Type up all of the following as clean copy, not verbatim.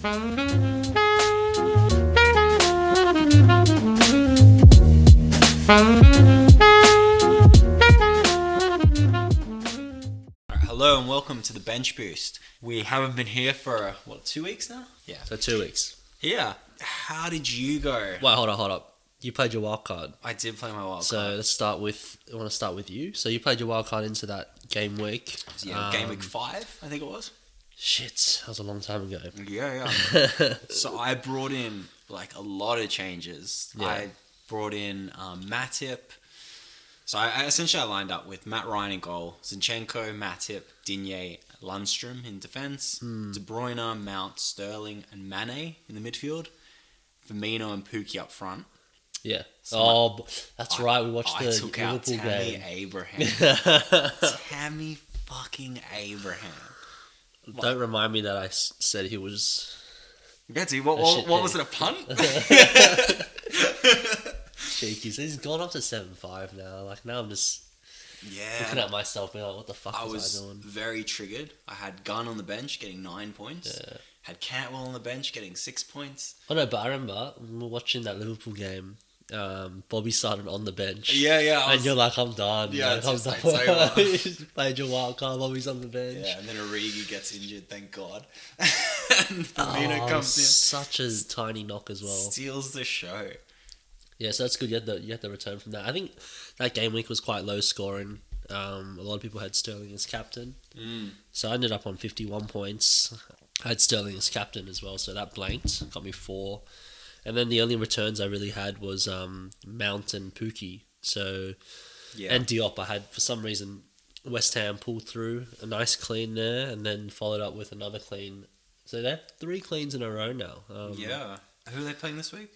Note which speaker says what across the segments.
Speaker 1: Hello and welcome to the Bench Boost. We haven't been here for, 2 weeks now? Yeah.
Speaker 2: So 2 weeks.
Speaker 1: Yeah. How did you go?
Speaker 2: Wait, hold up. You played your wild card.
Speaker 1: I did play my wild
Speaker 2: So
Speaker 1: card.
Speaker 2: let's start with. I want to start with you. So you played your wild card into that game week.
Speaker 1: Yeah, game week 5, I think it was.
Speaker 2: Shit, that was a long time ago.
Speaker 1: Yeah. So I brought in a lot of changes.
Speaker 2: Yeah.
Speaker 1: I brought in Matip. So I essentially lined up with Matt Ryan in goal, Zinchenko, Matip, Digne, Lundstrom in defence, De Bruyne, Mount, Sterling, and Mane in the midfield, Firmino and Pukki up front.
Speaker 2: Yeah.
Speaker 1: So
Speaker 2: that's right. We watched the
Speaker 1: took out
Speaker 2: Liverpool
Speaker 1: Tammy
Speaker 2: game.
Speaker 1: Abraham. Tammy fucking Abraham.
Speaker 2: Don't remind me that I said he was.
Speaker 1: Betsy, what was it, a punt?
Speaker 2: Cheeky. So he's gone up to 7-5 now. Now I'm just looking at myself being like, what the fuck was I doing?
Speaker 1: Very triggered. I had Gunn on the bench getting 9 points.
Speaker 2: Yeah.
Speaker 1: Had Cantwell on the bench getting 6 points.
Speaker 2: Oh no, but I remember when we were watching that Liverpool game. Bobby started on the bench.
Speaker 1: Yeah.
Speaker 2: And you're like, I'm done.
Speaker 1: Yeah,
Speaker 2: I'm
Speaker 1: it's
Speaker 2: done.
Speaker 1: over.
Speaker 2: You just played your wild card. Bobby's on the bench.
Speaker 1: Yeah, and then Origi gets injured, thank God. And Firmino comes in.
Speaker 2: Such a tiny knock as well.
Speaker 1: Steals the show.
Speaker 2: Yeah, so that's good. You had the return from that. I think that game week was quite low scoring. A lot of people had Sterling as captain. So I ended up on 51 points. I had Sterling as captain as well, so that blanked. Got me 4. And then the only returns I really had was Mount and Pukki. So,
Speaker 1: Yeah.
Speaker 2: and Diop. I had, for some reason, West Ham pulled through a nice clean there and then followed up with another clean. So they have 3 cleans in a row now.
Speaker 1: Yeah. Who are they playing this week?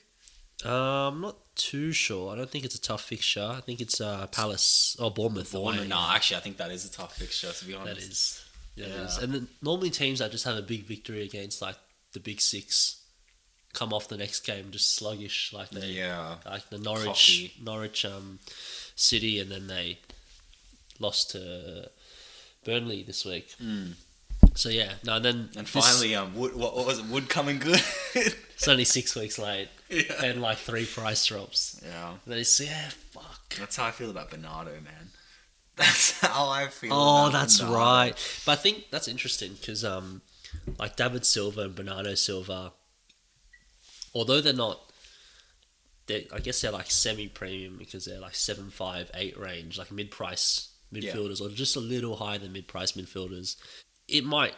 Speaker 2: I'm not too sure. I don't think it's a tough fixture. I think it's Palace or Bournemouth. away.
Speaker 1: No, actually, I think that is a tough fixture, to be honest.
Speaker 2: That is. Yeah,
Speaker 1: Yeah.
Speaker 2: it is. And then normally teams that just have a big victory against the big 6 come off the next game just sluggish, like the
Speaker 1: Cocky.
Speaker 2: Norwich City, and then they lost to Burnley this week. So yeah, no, and then
Speaker 1: And finally, Wood, what was it? Wood coming good.
Speaker 2: it's only 6 weeks late,
Speaker 1: Yeah.
Speaker 2: and 3 price drops.
Speaker 1: Yeah.
Speaker 2: And then it's fuck.
Speaker 1: That's how I feel about Bernardo, man. That's how I feel.
Speaker 2: Oh,
Speaker 1: about
Speaker 2: that's
Speaker 1: Bernardo.
Speaker 2: right. But I think that's interesting because David Silva and Bernardo Silva, although I guess they're semi-premium because they're 7.5, 8 range, mid-price midfielders, or just a little higher than mid-price midfielders. It might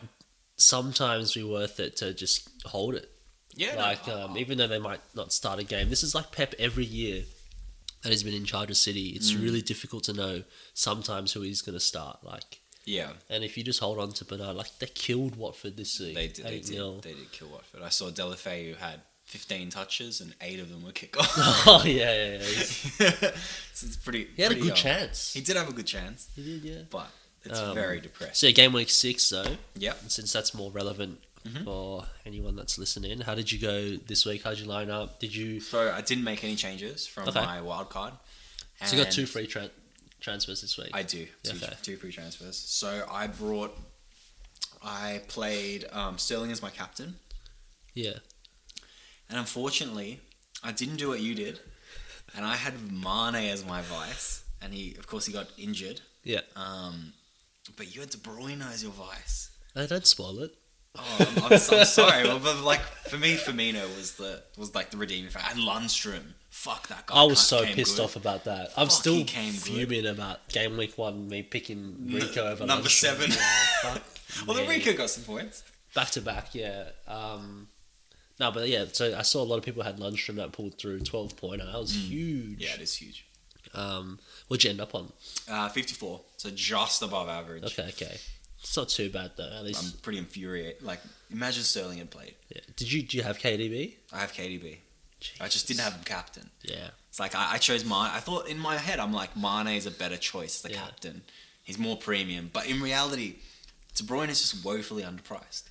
Speaker 2: sometimes be worth it to just hold it.
Speaker 1: Yeah.
Speaker 2: Even though they might not start a game. This is Pep every year that he's been in charge of City. It's really difficult to know sometimes who he's going to start.
Speaker 1: Yeah.
Speaker 2: And if you just hold on to Bernard, they killed Watford this week.
Speaker 1: They did. They
Speaker 2: 8-0.
Speaker 1: did kill Watford. I saw Deulofeu had 15 touches and 8 of them were kickoffs.
Speaker 2: Oh, yeah.
Speaker 1: So it's pretty.
Speaker 2: He had a
Speaker 1: pretty,
Speaker 2: good chance.
Speaker 1: He did have a good chance,
Speaker 2: He did, yeah.
Speaker 1: but it's very depressing.
Speaker 2: So, game week 6, though.
Speaker 1: Yep.
Speaker 2: Since that's more relevant for anyone that's listening. How did you go this week? How did you line up?
Speaker 1: So I didn't make any changes from my wild card.
Speaker 2: So you got 2 free transfers this week?
Speaker 1: I do.
Speaker 2: Okay.
Speaker 1: 2 free transfers. So I played Sterling as my captain.
Speaker 2: Yeah.
Speaker 1: And unfortunately, I didn't do what you did. And I had Mane as my vice. And he got injured.
Speaker 2: Yeah.
Speaker 1: But you had De Bruyne as your vice.
Speaker 2: Don't spoil it.
Speaker 1: Oh, I'm sorry. Well, but for me, Firmino was the redeeming factor. And Lundstrom, fuck that guy.
Speaker 2: I was so pissed off about that. I'm still
Speaker 1: he came
Speaker 2: fuming about game week 1, me picking Rico over
Speaker 1: number
Speaker 2: Lundstrom.
Speaker 1: 7.
Speaker 2: Yeah, fuck.
Speaker 1: Well, then Rico got some points.
Speaker 2: Back to back, yeah. No, but yeah, so I saw a lot of people had Lundstrom that pulled through 12-pointer. That was huge.
Speaker 1: Yeah, it is huge.
Speaker 2: What'd you end up on?
Speaker 1: 54, so just above average.
Speaker 2: Okay. It's not too bad though. At least
Speaker 1: I'm pretty infuriated. Imagine Sterling had played.
Speaker 2: yeah. Do you have KDB?
Speaker 1: I have KDB. I just didn't have him captain.
Speaker 2: Yeah.
Speaker 1: It's I chose Mane. I thought in my head, I'm Mane is a better choice as the
Speaker 2: Yeah.
Speaker 1: captain. He's more premium. But in reality, De Bruyne is just woefully underpriced.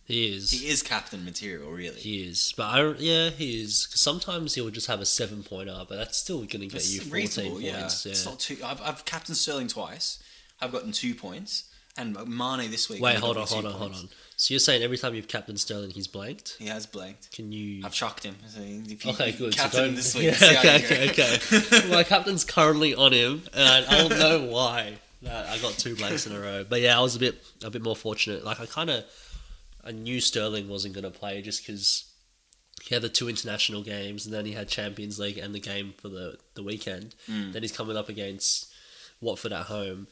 Speaker 2: He is.
Speaker 1: He is captain material, really.
Speaker 2: He is. But he is. Because sometimes he'll just have a 7-pointer, but that's still going to get you 14
Speaker 1: reasonable,
Speaker 2: points.
Speaker 1: yeah.
Speaker 2: Yeah.
Speaker 1: It's not too. I've captained Sterling twice. I've gotten 2 points, And Mane this week.
Speaker 2: Wait,
Speaker 1: only
Speaker 2: hold
Speaker 1: got
Speaker 2: on,
Speaker 1: 2
Speaker 2: hold
Speaker 1: points.
Speaker 2: on. So you're saying every time you've captained Sterling, he's blanked?
Speaker 1: He has blanked.
Speaker 2: Can you?
Speaker 1: I've chucked him. So if you
Speaker 2: Okay, good. So
Speaker 1: captain
Speaker 2: don't...
Speaker 1: him this week,
Speaker 2: Yeah,
Speaker 1: see how you
Speaker 2: okay,
Speaker 1: go.
Speaker 2: okay. My captain's currently on him, and I don't know why. I got 2 blanks in a row. But yeah, I was a bit more fortunate. Like I knew Sterling wasn't going to play just because he had the 2 international games, and then he had Champions League and the game for the weekend. Then he's coming up against Watford at home.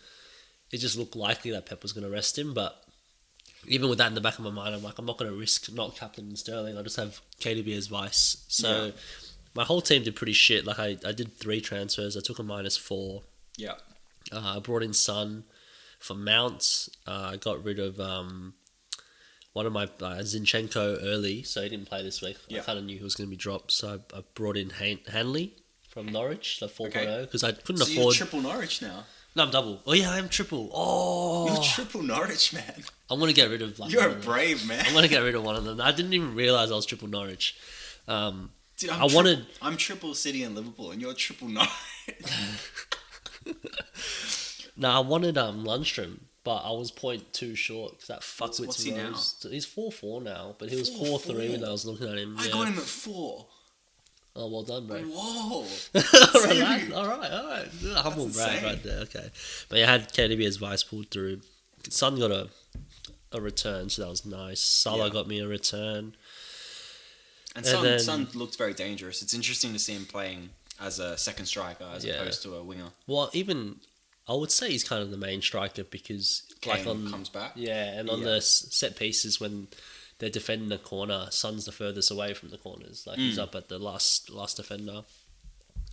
Speaker 2: It just looked likely that Pep was going to rest him, but even with that in the back of my mind, I'm like, I'm not going to risk not captaining Sterling. I'll just have KDB as vice. So my whole team did pretty shit. Like I did 3 transfers. I took a -4.
Speaker 1: Yeah.
Speaker 2: I brought in Son for Mount. I got rid of one of my Zinchenko early, so he didn't play this week.
Speaker 1: Yeah.
Speaker 2: I kind of knew he was going to be dropped, so I brought in Hanley from Norwich, the 4.0, because I couldn't
Speaker 1: So
Speaker 2: afford...
Speaker 1: you're triple Norwich now.
Speaker 2: No, I'm double. Oh yeah, I am triple. Oh,
Speaker 1: You're triple Norwich, man.
Speaker 2: I'm gonna get rid of. Like,
Speaker 1: You're
Speaker 2: one
Speaker 1: a
Speaker 2: of them.
Speaker 1: brave man.
Speaker 2: I'm gonna get rid of one of them. I didn't even realize I was triple Norwich.
Speaker 1: Dude, I'm triple City and Liverpool, and you're triple Norwich.
Speaker 2: No, I wanted Lundstrom, but I was 0.2 short because that fuckwit
Speaker 1: what's he now?
Speaker 2: He's 4.4 now, but he was
Speaker 1: 4.4?
Speaker 2: 4.3 when I was looking at him.
Speaker 1: I
Speaker 2: Yeah.
Speaker 1: got him at 4.
Speaker 2: Oh, well done, bro.
Speaker 1: Whoa.
Speaker 2: Relax. All right. Humble
Speaker 1: That's
Speaker 2: brag
Speaker 1: insane.
Speaker 2: right there. Okay, but yeah, I had KDB as vice pulled through. Son got a return, so that was nice. Salah
Speaker 1: Yeah.
Speaker 2: got me a return.
Speaker 1: And
Speaker 2: then-
Speaker 1: Son looked very dangerous. It's interesting to see him playing as a second striker as opposed to a winger.
Speaker 2: Well, even I would say he's kind of the main striker because
Speaker 1: Kane comes back.
Speaker 2: Yeah, and on the set pieces when they're defending the corner, Son's the furthest away from the corners. Like he's up at the last defender.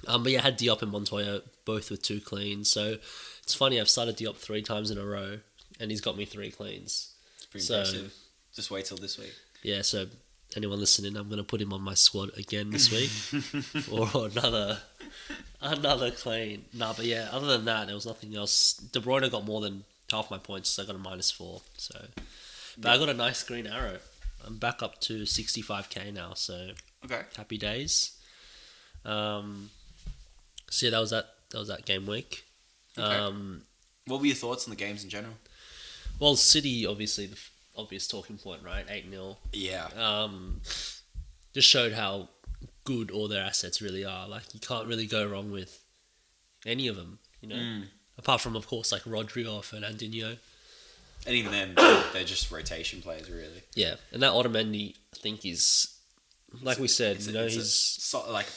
Speaker 2: But yeah, I had Diop and Montoya both with 2 cleans. So it's funny, I've started Diop 3 times in a row, and he's got me 3 cleans.
Speaker 1: It's pretty
Speaker 2: So-
Speaker 1: impressive. Just wait till this week.
Speaker 2: Yeah, so anyone listening, I'm going to put him on my squad again this week for another clean. Nah, but yeah, other than that, there was nothing else. De Bruyne got more than half my points, so I got a -4. So, but I got a nice green arrow. I'm back up to 65k now, so
Speaker 1: Okay.
Speaker 2: happy days. So yeah, that was that game week.
Speaker 1: Okay. What were your thoughts on the games in general?
Speaker 2: Well, City obviously the obvious talking point, right? 8-0.
Speaker 1: Yeah.
Speaker 2: Just showed how good all their assets really are. Like you can't really go wrong with any of them, you know. Apart from, of course, like Rodri or Fernandinho.
Speaker 1: And even then, they're just rotation players, really.
Speaker 2: Yeah, and that Otamendi, I think, is like we said. He's
Speaker 1: like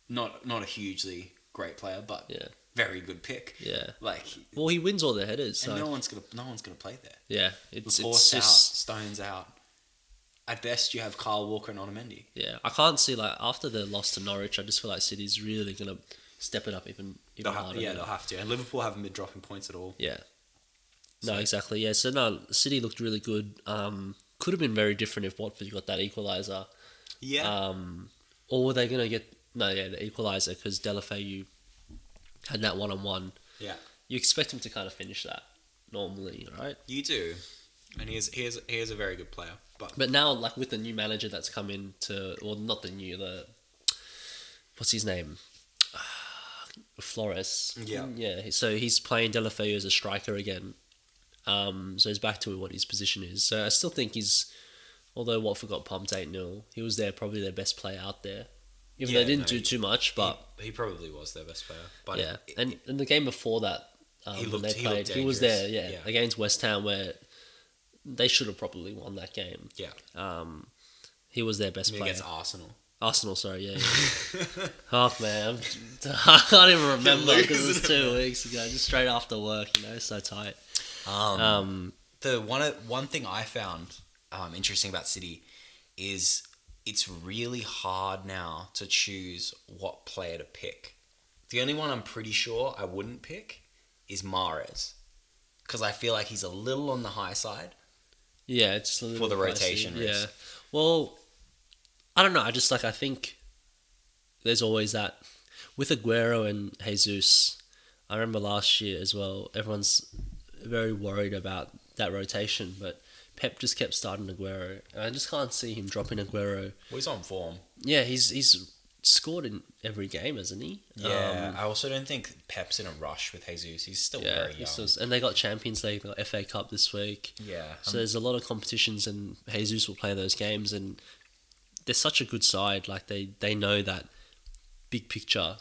Speaker 1: not a hugely great player, but
Speaker 2: yeah,
Speaker 1: very good pick.
Speaker 2: yeah.
Speaker 1: Like,
Speaker 2: Well, he wins all the headers.
Speaker 1: and
Speaker 2: So
Speaker 1: no one's gonna play there.
Speaker 2: yeah, it's
Speaker 1: Laporte's out,
Speaker 2: just
Speaker 1: Stone's out. At best, you have Kyle Walker and Otamendi.
Speaker 2: yeah. I can't see like after the loss to Norwich, I just feel like City's really gonna step it up even harder.
Speaker 1: They'll have to. And Liverpool haven't been dropping points at all.
Speaker 2: Yeah. No,
Speaker 1: So-
Speaker 2: exactly. Yeah, so no, City looked really good. Could have been very different if Watford got that equaliser.
Speaker 1: Yeah.
Speaker 2: Or were they going to get... No, yeah, the equaliser, because Deulofeu had that one-on-one.
Speaker 1: Yeah.
Speaker 2: You expect him to kind of finish that normally, right?
Speaker 1: You do. And he is a very good player.
Speaker 2: But now, like, with the new manager that's come in to... Well, not the new, what's his name? Flores.
Speaker 1: Yeah.
Speaker 2: Yeah, so he's playing Deulofeu as a striker again. So he's back to what his position is. So I still think although Watford got pumped 8-0, he was probably their best player out there. Even though they didn't do too much, but
Speaker 1: he probably was their best player. But
Speaker 2: yeah. And in the game before that,
Speaker 1: He
Speaker 2: when
Speaker 1: looked-
Speaker 2: they
Speaker 1: he looked
Speaker 2: played, he was there,
Speaker 1: dangerous.
Speaker 2: yeah,
Speaker 1: Yeah.
Speaker 2: against West Ham, where they should have probably won that game.
Speaker 1: yeah,
Speaker 2: He was their best player.
Speaker 1: against Arsenal.
Speaker 2: Arsenal, sorry, yeah. Oh man, I can't even remember because it was 2 weeks ago, just straight after work. So tight.
Speaker 1: The one thing I found interesting about City is it's really hard now to choose what player to pick. The only one I'm pretty sure I wouldn't pick is Mahrez, because I feel like he's a little on the high side.
Speaker 2: Yeah, it's just a little
Speaker 1: For the
Speaker 2: pricey.
Speaker 1: rotation
Speaker 2: Yeah.
Speaker 1: risk.
Speaker 2: Well, I don't know. I think there's always that with Aguero and Jesus. I remember last year as well. Everyone's very worried about that rotation, but Pep just kept starting Aguero, and I just can't see him dropping Aguero.
Speaker 1: Well, he's on form.
Speaker 2: Yeah, he's scored in every game, hasn't he?
Speaker 1: Yeah, I also don't think Pep's in a rush with Jesus. He's still very young.
Speaker 2: And they got Champions League, they got FA Cup this week.
Speaker 1: Yeah.
Speaker 2: So there's a lot of competitions, and Jesus will play those games, and they're such a good side. Like they know that big picture.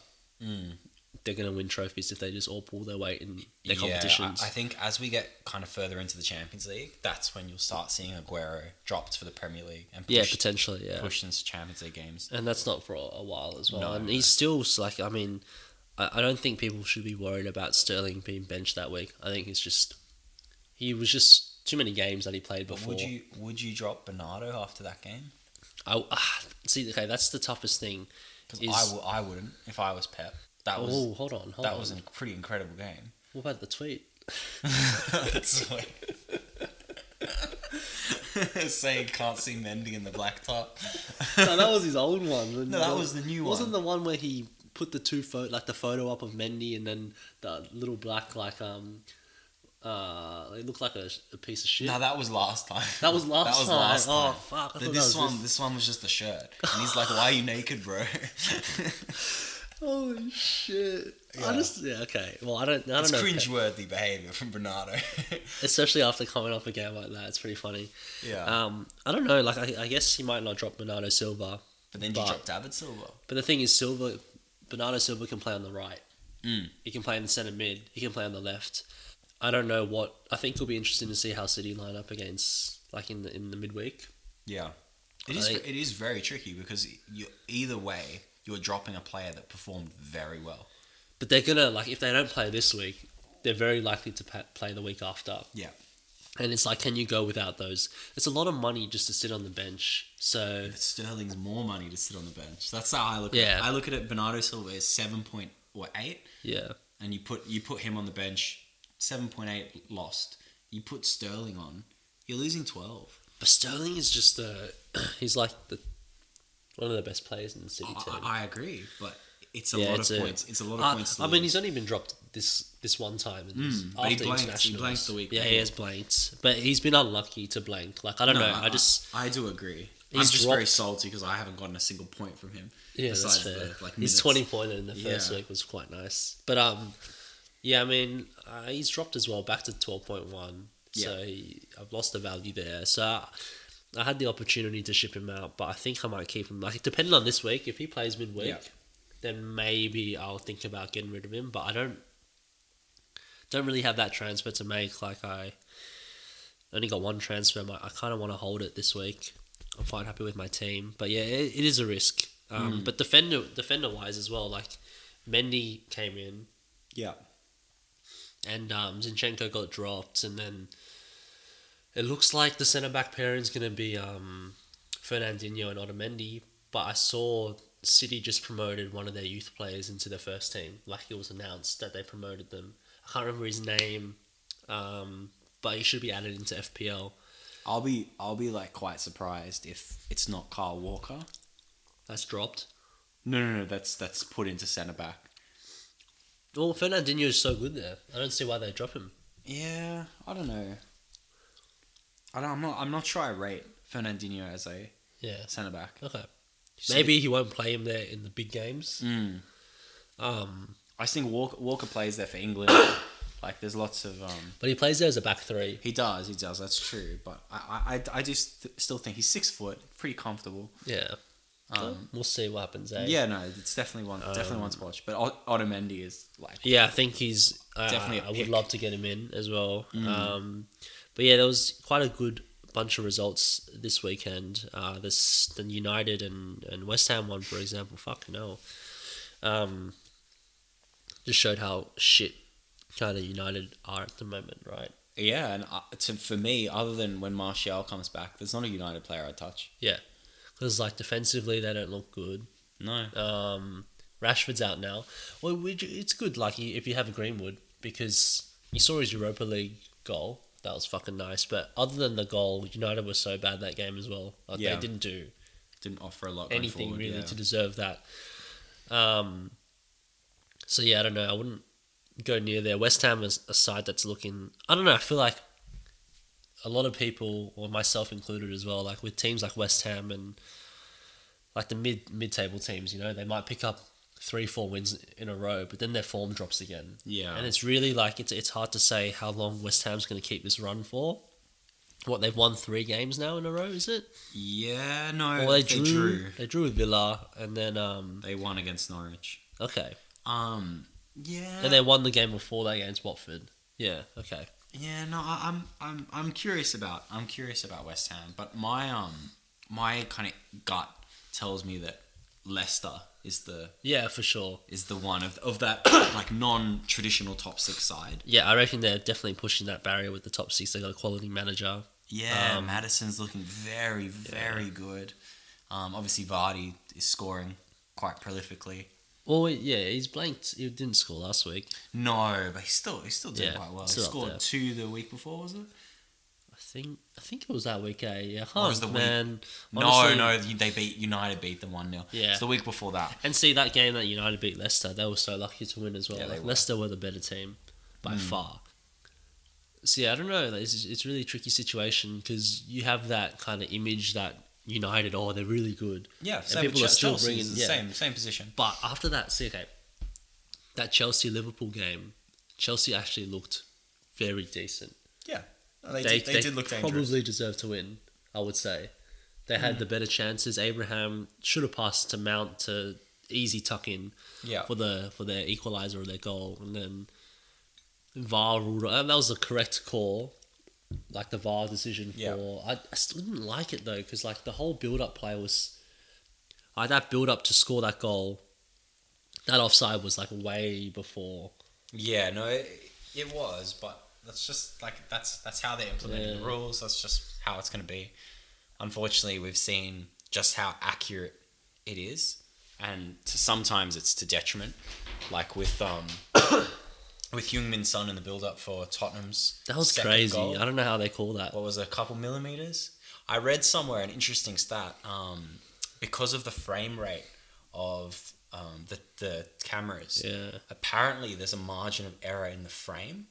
Speaker 2: They're going to win trophies if they just all pull their weight in their competitions.
Speaker 1: I think as we get kind of further into the Champions League, that's when you'll start seeing Aguero dropped for the Premier League and
Speaker 2: potentially,
Speaker 1: pushed into Champions League games.
Speaker 2: And that's not for a while as well.
Speaker 1: No,
Speaker 2: and he's still like, I mean, I don't think people should be worried about Sterling being benched that week. I think he was just too many games that he played before.
Speaker 1: Would you drop Bernardo after that game?
Speaker 2: See, okay, that's the toughest thing.
Speaker 1: Because I wouldn't if I was Pep.
Speaker 2: Hold on.
Speaker 1: That was a pretty incredible game.
Speaker 2: What about the tweet?
Speaker 1: Saying can't see Mendy in the black top.
Speaker 2: No, that was his old one.
Speaker 1: No, that was the new one.
Speaker 2: Wasn't the one where he put the the photo up of Mendy and then the little black it looked like a piece of shit.
Speaker 1: No, that was last time.
Speaker 2: That was last time. Oh fuck!
Speaker 1: This one was just a shirt, and he's like, "Why are you naked, bro?"
Speaker 2: Holy shit!
Speaker 1: Yeah.
Speaker 2: Okay. Well, I don't know.
Speaker 1: It's cringeworthy behaviour from Bernardo.
Speaker 2: Especially after coming off a game like that, it's pretty funny.
Speaker 1: Yeah.
Speaker 2: I don't know. Like, I guess he might not drop Bernardo Silva.
Speaker 1: But then you drop David Silva.
Speaker 2: But the thing is, Bernardo Silva can play on the right. He can play in the centre mid. He can play on the left. I don't know what. I think it'll be interesting to see how City line up against, like, in the midweek.
Speaker 1: Yeah. It is very tricky because either way, you're dropping a player that performed very well.
Speaker 2: But they're going to, like, if they don't play this week, they're very likely to play the week after.
Speaker 1: Yeah.
Speaker 2: And it's like, can you go without those? It's a lot of money just to sit on the bench. So
Speaker 1: Sterling's more money to sit on the bench. That's how I look at it. I look at it, Bernardo Silva is 7.8.
Speaker 2: Yeah.
Speaker 1: And you put him on the bench, 7.8 lost. You put Sterling on, you're losing 12.
Speaker 2: But Sterling is just he's like one of the best players in the City team.
Speaker 1: I agree, but it's a lot of points. It's a lot of points.
Speaker 2: I mean, he's only been dropped this one time.
Speaker 1: But he blanked the week before.
Speaker 2: Yeah, he has blanked, but he's been unlucky to blank. Like, I don't know. I
Speaker 1: do agree. I'm just very salty because I haven't gotten a single point from him.
Speaker 2: Yeah, that's fair. His 20-pointer in the first week was quite nice. But yeah, I mean, he's dropped as well back to 12.1. So I've lost the value there. So I had the opportunity to ship him out, but I think I might keep him. Like, depending on this week, if he plays midweek, then maybe I'll think about getting rid of him. But I don't really have that transfer to make. Like, I only got one transfer. I kind of want to hold it this week. I'm quite happy with my team, but yeah, it is a risk. But defender wise as well, like Mendy came in, and Zinchenko got dropped, and then it looks like the centre back pairing is going to be Fernandinho and Otamendi. But I saw City just promoted one of their youth players into their first team. Like, it was announced that they promoted them. I can't remember his name, but he should be added into FPL.
Speaker 1: I'll be like quite surprised if it's not Kyle Walker.
Speaker 2: That's dropped.
Speaker 1: No. That's put into centre back.
Speaker 2: Well, Fernandinho is so good there. I don't see why they drop him.
Speaker 1: Yeah, I don't know. I'm not sure I rate Fernandinho as a centre back.
Speaker 2: Okay. Maybe he won't play him there in the big games.
Speaker 1: I think Walker plays there for England. Like, there's lots of...
Speaker 2: But he plays there as a back three.
Speaker 1: He does, that's true. But I do still think he's 6 foot, pretty comfortable.
Speaker 2: Yeah. We'll see what happens, eh?
Speaker 1: Yeah, no, it's definitely one to watch. But Otamendi is like...
Speaker 2: Yeah, I think he's...
Speaker 1: definitely a
Speaker 2: I
Speaker 1: pick.
Speaker 2: would love to get him in as well. But yeah, there was quite a good bunch of results this weekend. The United and West Ham one, for example. Fucking hell. Just showed how shit kind of United are at the moment, right?
Speaker 1: Yeah, and for me, other than when Martial comes back, there's not a United player I'd touch.
Speaker 2: Yeah, because like defensively they don't look good.
Speaker 1: No.
Speaker 2: Rashford's out now. Well, it's good like if you have a Greenwood, because you saw his Europa League goal. That was fucking nice. But other than the goal, United was so bad that game as well. Like, they
Speaker 1: didn't offer a lot
Speaker 2: anything
Speaker 1: forward,
Speaker 2: really to deserve that. So yeah, I don't know. I wouldn't go near there. West Ham is a side that's looking... I don't know. I feel like a lot of people, or myself included as well, like with teams like West Ham and like the mid-table teams, they might pick up 3-4 wins in a row, but then their form drops again.
Speaker 1: Yeah.
Speaker 2: And it's really like it's hard to say how long West Ham's going to keep this run for. What, they've won 3 games now in a row, is it?
Speaker 1: Yeah, no,
Speaker 2: Well, they drew. They drew with Villa, and then
Speaker 1: They won against Norwich.
Speaker 2: okay,
Speaker 1: Yeah.
Speaker 2: and they won the game before that against Watford. Yeah, okay.
Speaker 1: Yeah, no, I'm curious about West Ham, but my kind of gut tells me that Leicester is the
Speaker 2: For sure.
Speaker 1: one of that like non-traditional top 6 side.
Speaker 2: Yeah, I reckon they're definitely pushing that barrier with the top 6. They got a quality manager.
Speaker 1: Yeah, Madison's looking very, very good. Obviously, Vardy is scoring quite prolifically.
Speaker 2: Well, yeah, he's blanked. He didn't score last week.
Speaker 1: No, but he's still doing
Speaker 2: Yeah,
Speaker 1: quite well. He
Speaker 2: still up
Speaker 1: scored
Speaker 2: there.
Speaker 1: 2 the week before, was it?
Speaker 2: I think it was that week, eh? Yeah,
Speaker 1: Or was the
Speaker 2: man.
Speaker 1: No,
Speaker 2: Honestly-
Speaker 1: they beat United beat them 1-0.
Speaker 2: Yeah.
Speaker 1: It's the week before that.
Speaker 2: And see, that game that United beat Leicester, they were so lucky to win as well.
Speaker 1: Yeah, they
Speaker 2: Like,
Speaker 1: were.
Speaker 2: Leicester were the better team by far. So yeah, I don't know. It's really a tricky situation because you have that kind of image that United, they're really good.
Speaker 1: Yeah,
Speaker 2: And
Speaker 1: same
Speaker 2: people
Speaker 1: with
Speaker 2: are still
Speaker 1: Chelsea,
Speaker 2: bringing-
Speaker 1: it's the
Speaker 2: yeah.
Speaker 1: same position.
Speaker 2: But after that, that Chelsea-Liverpool game, Chelsea actually looked very decent.
Speaker 1: Yeah,
Speaker 2: They
Speaker 1: did look dangerous.
Speaker 2: probably deserved to win, I would say. They had the better chances. Abraham should have passed to Mount to easy tuck in
Speaker 1: Yeah.
Speaker 2: for their equaliser or their goal, and then VAR ruled. And that was the correct call, like the VAR decision.
Speaker 1: Yeah.
Speaker 2: I still didn't like it though, because like the whole build-up play was, that build-up to score that goal, that offside was like way before.
Speaker 1: Yeah, no, it was, but that's just like that's how they implemented the rules. That's just how it's going to be. Unfortunately, we've seen just how accurate it is, and sometimes it's to detriment. Like with with Heung-min Son in the build-up for Tottenham's
Speaker 2: That was
Speaker 1: second
Speaker 2: crazy.
Speaker 1: goal.
Speaker 2: I don't know how they call that.
Speaker 1: What was it, a couple millimeters? I read somewhere an interesting stat. Because of the frame rate of the cameras,
Speaker 2: Yeah.
Speaker 1: apparently there's a margin of error in the frame.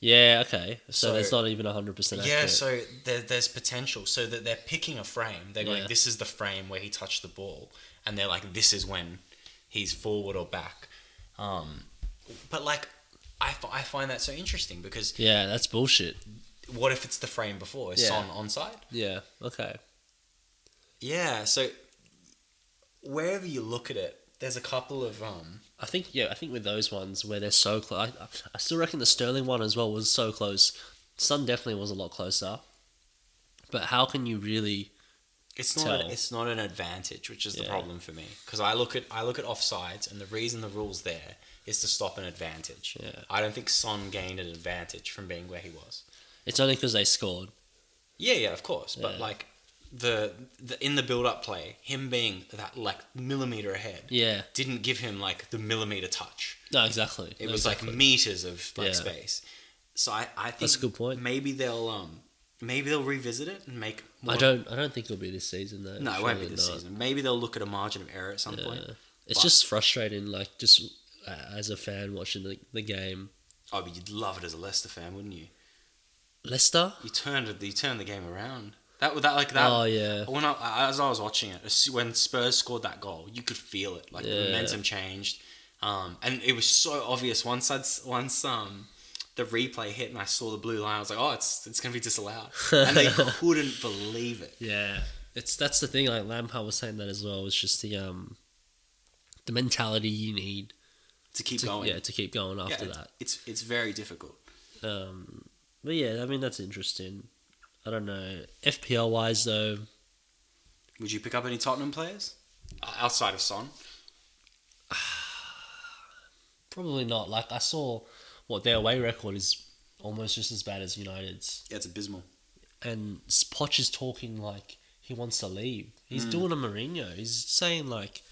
Speaker 2: Yeah, okay. So
Speaker 1: So-
Speaker 2: it's not even 100% accurate.
Speaker 1: Yeah, so there's potential. So that they're picking a frame. They're going,
Speaker 2: Yeah.
Speaker 1: this is the frame where he touched the ball. And they're like, this is when he's forward or back. But like, I find that so interesting because
Speaker 2: Yeah, that's bullshit.
Speaker 1: what if it's the frame before? Is
Speaker 2: Yeah.
Speaker 1: Son onside?
Speaker 2: Yeah, okay.
Speaker 1: Yeah, so wherever you look at it, there's a couple of...
Speaker 2: I think with those ones where they're so close, I still reckon the Sterling one as well was so close. Sun definitely was a lot closer. But how can you really...
Speaker 1: It's
Speaker 2: tell.
Speaker 1: not an advantage, which is the
Speaker 2: Yeah.
Speaker 1: problem for me. Because I look at offsides, and the reason the rule's there is to stop an advantage.
Speaker 2: Yeah.
Speaker 1: I don't think Son gained an advantage from being where he was.
Speaker 2: It's only because they scored.
Speaker 1: Yeah, of course. But
Speaker 2: Yeah.
Speaker 1: like the in the build-up play, him being that like millimeter ahead
Speaker 2: Yeah.
Speaker 1: didn't give him like the millimeter touch.
Speaker 2: No, exactly.
Speaker 1: It
Speaker 2: No,
Speaker 1: was
Speaker 2: exactly.
Speaker 1: like meters of like
Speaker 2: Yeah.
Speaker 1: space. So I think
Speaker 2: That's a good point.
Speaker 1: Maybe they'll revisit it and make more.
Speaker 2: I don't think it'll be this season though.
Speaker 1: No, it won't be
Speaker 2: Surely
Speaker 1: this
Speaker 2: not.
Speaker 1: season. Maybe they'll look at a margin of error at some point.
Speaker 2: Yeah. It's
Speaker 1: But-
Speaker 2: just frustrating, like, just as a fan watching the game.
Speaker 1: Oh, but you'd love it as a Leicester fan, wouldn't you?
Speaker 2: Leicester?
Speaker 1: You turned the game around. That like that.
Speaker 2: Oh, yeah.
Speaker 1: When as I was watching it, when Spurs scored that goal, you could feel it. Like the
Speaker 2: Yeah.
Speaker 1: momentum changed, and it was so obvious. Once the replay hit and I saw the blue line, I was like, oh, it's gonna be disallowed, and they couldn't believe it.
Speaker 2: Yeah. That's the thing, like Lampard was saying that as well, it's just the mentality you need
Speaker 1: To keep going.
Speaker 2: to keep going after that.
Speaker 1: It's very difficult.
Speaker 2: But yeah, I mean, that's interesting. I don't know. FPL wise though,
Speaker 1: Would you pick up any Tottenham players outside of Son?
Speaker 2: probably not. Like, I saw their away record is almost just as bad as United's.
Speaker 1: Yeah, it's abysmal.
Speaker 2: And Poch is talking like he wants to leave. He's doing a Mourinho. He's saying like,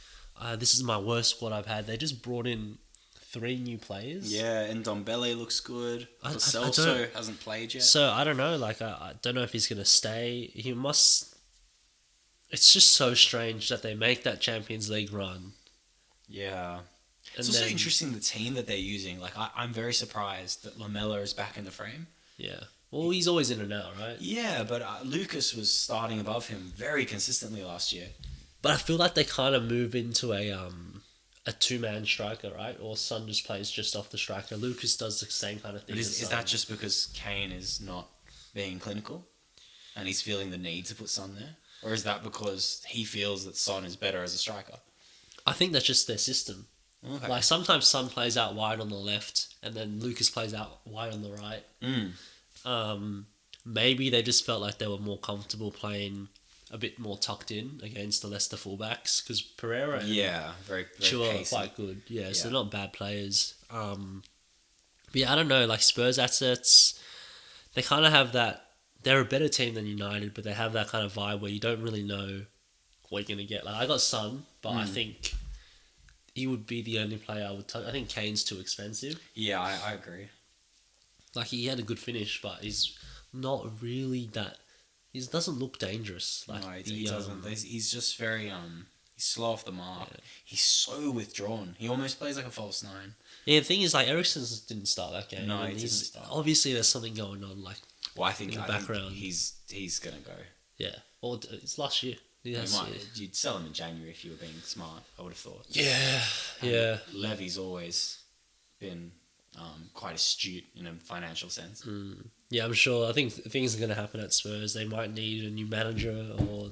Speaker 2: this is my worst squad I've had. They just brought in 3 new players.
Speaker 1: Yeah, and Ndombele looks good.
Speaker 2: I
Speaker 1: Celso
Speaker 2: don't-
Speaker 1: hasn't played yet.
Speaker 2: So I don't know. Like, I don't know if he's gonna stay. He must. It's just so strange that they make that Champions League run.
Speaker 1: Yeah.
Speaker 2: And
Speaker 1: It's also
Speaker 2: then-
Speaker 1: interesting the team that they're using. Like, I'm very surprised that Lamella is back in the frame.
Speaker 2: Yeah. Well, he's always in and out, right?
Speaker 1: Yeah, but Lucas was starting above him very consistently last year.
Speaker 2: But I feel like they kind of move into a two-man striker, right? Or Son just plays just off the striker. Lucas does the same kind of thing.
Speaker 1: But
Speaker 2: as
Speaker 1: is
Speaker 2: Son.
Speaker 1: that just because Kane is not being clinical, and he's feeling the need to put Son there, or is that because he feels that Son is better as a striker?
Speaker 2: I think that's just their system.
Speaker 1: Okay.
Speaker 2: Like sometimes Son plays out wide on the left, and then Lucas plays out wide on the right. Maybe they just felt like they were more comfortable playing a bit more tucked in against the Leicester fullbacks because Pereira and
Speaker 1: very
Speaker 2: Chua are
Speaker 1: pacey.
Speaker 2: quite good. Yeah, so
Speaker 1: Yeah.
Speaker 2: they're not bad players. But yeah, I don't know. Like Spurs assets, they kind of have that. They're a better team than United, but they have that kind of vibe where you don't really know what you're gonna get. Like I got Son, but I think he would be the only player I would touch. I think Kane's too expensive.
Speaker 1: Yeah, I agree.
Speaker 2: Like he had a good finish, but he's not really that. He doesn't look dangerous. Like
Speaker 1: No, he doesn't. He's just very he's slow off the mark.
Speaker 2: Yeah.
Speaker 1: He's so withdrawn. He almost plays like a false nine.
Speaker 2: Yeah, the thing is, like Ericsson didn't start that game.
Speaker 1: No,
Speaker 2: and
Speaker 1: he didn't
Speaker 2: he's-
Speaker 1: start.
Speaker 2: Obviously, there's something going on. Like
Speaker 1: Well, I think
Speaker 2: In the
Speaker 1: I think
Speaker 2: background.
Speaker 1: he's gonna go.
Speaker 2: yeah, or it's last year. Yeah,
Speaker 1: You'd sell him in January if you were being smart. I would have thought.
Speaker 2: yeah,
Speaker 1: And
Speaker 2: yeah.
Speaker 1: Levy's always been quite astute in a financial sense.
Speaker 2: Yeah, I'm sure. I think things are going to happen at Spurs. They might need a new manager or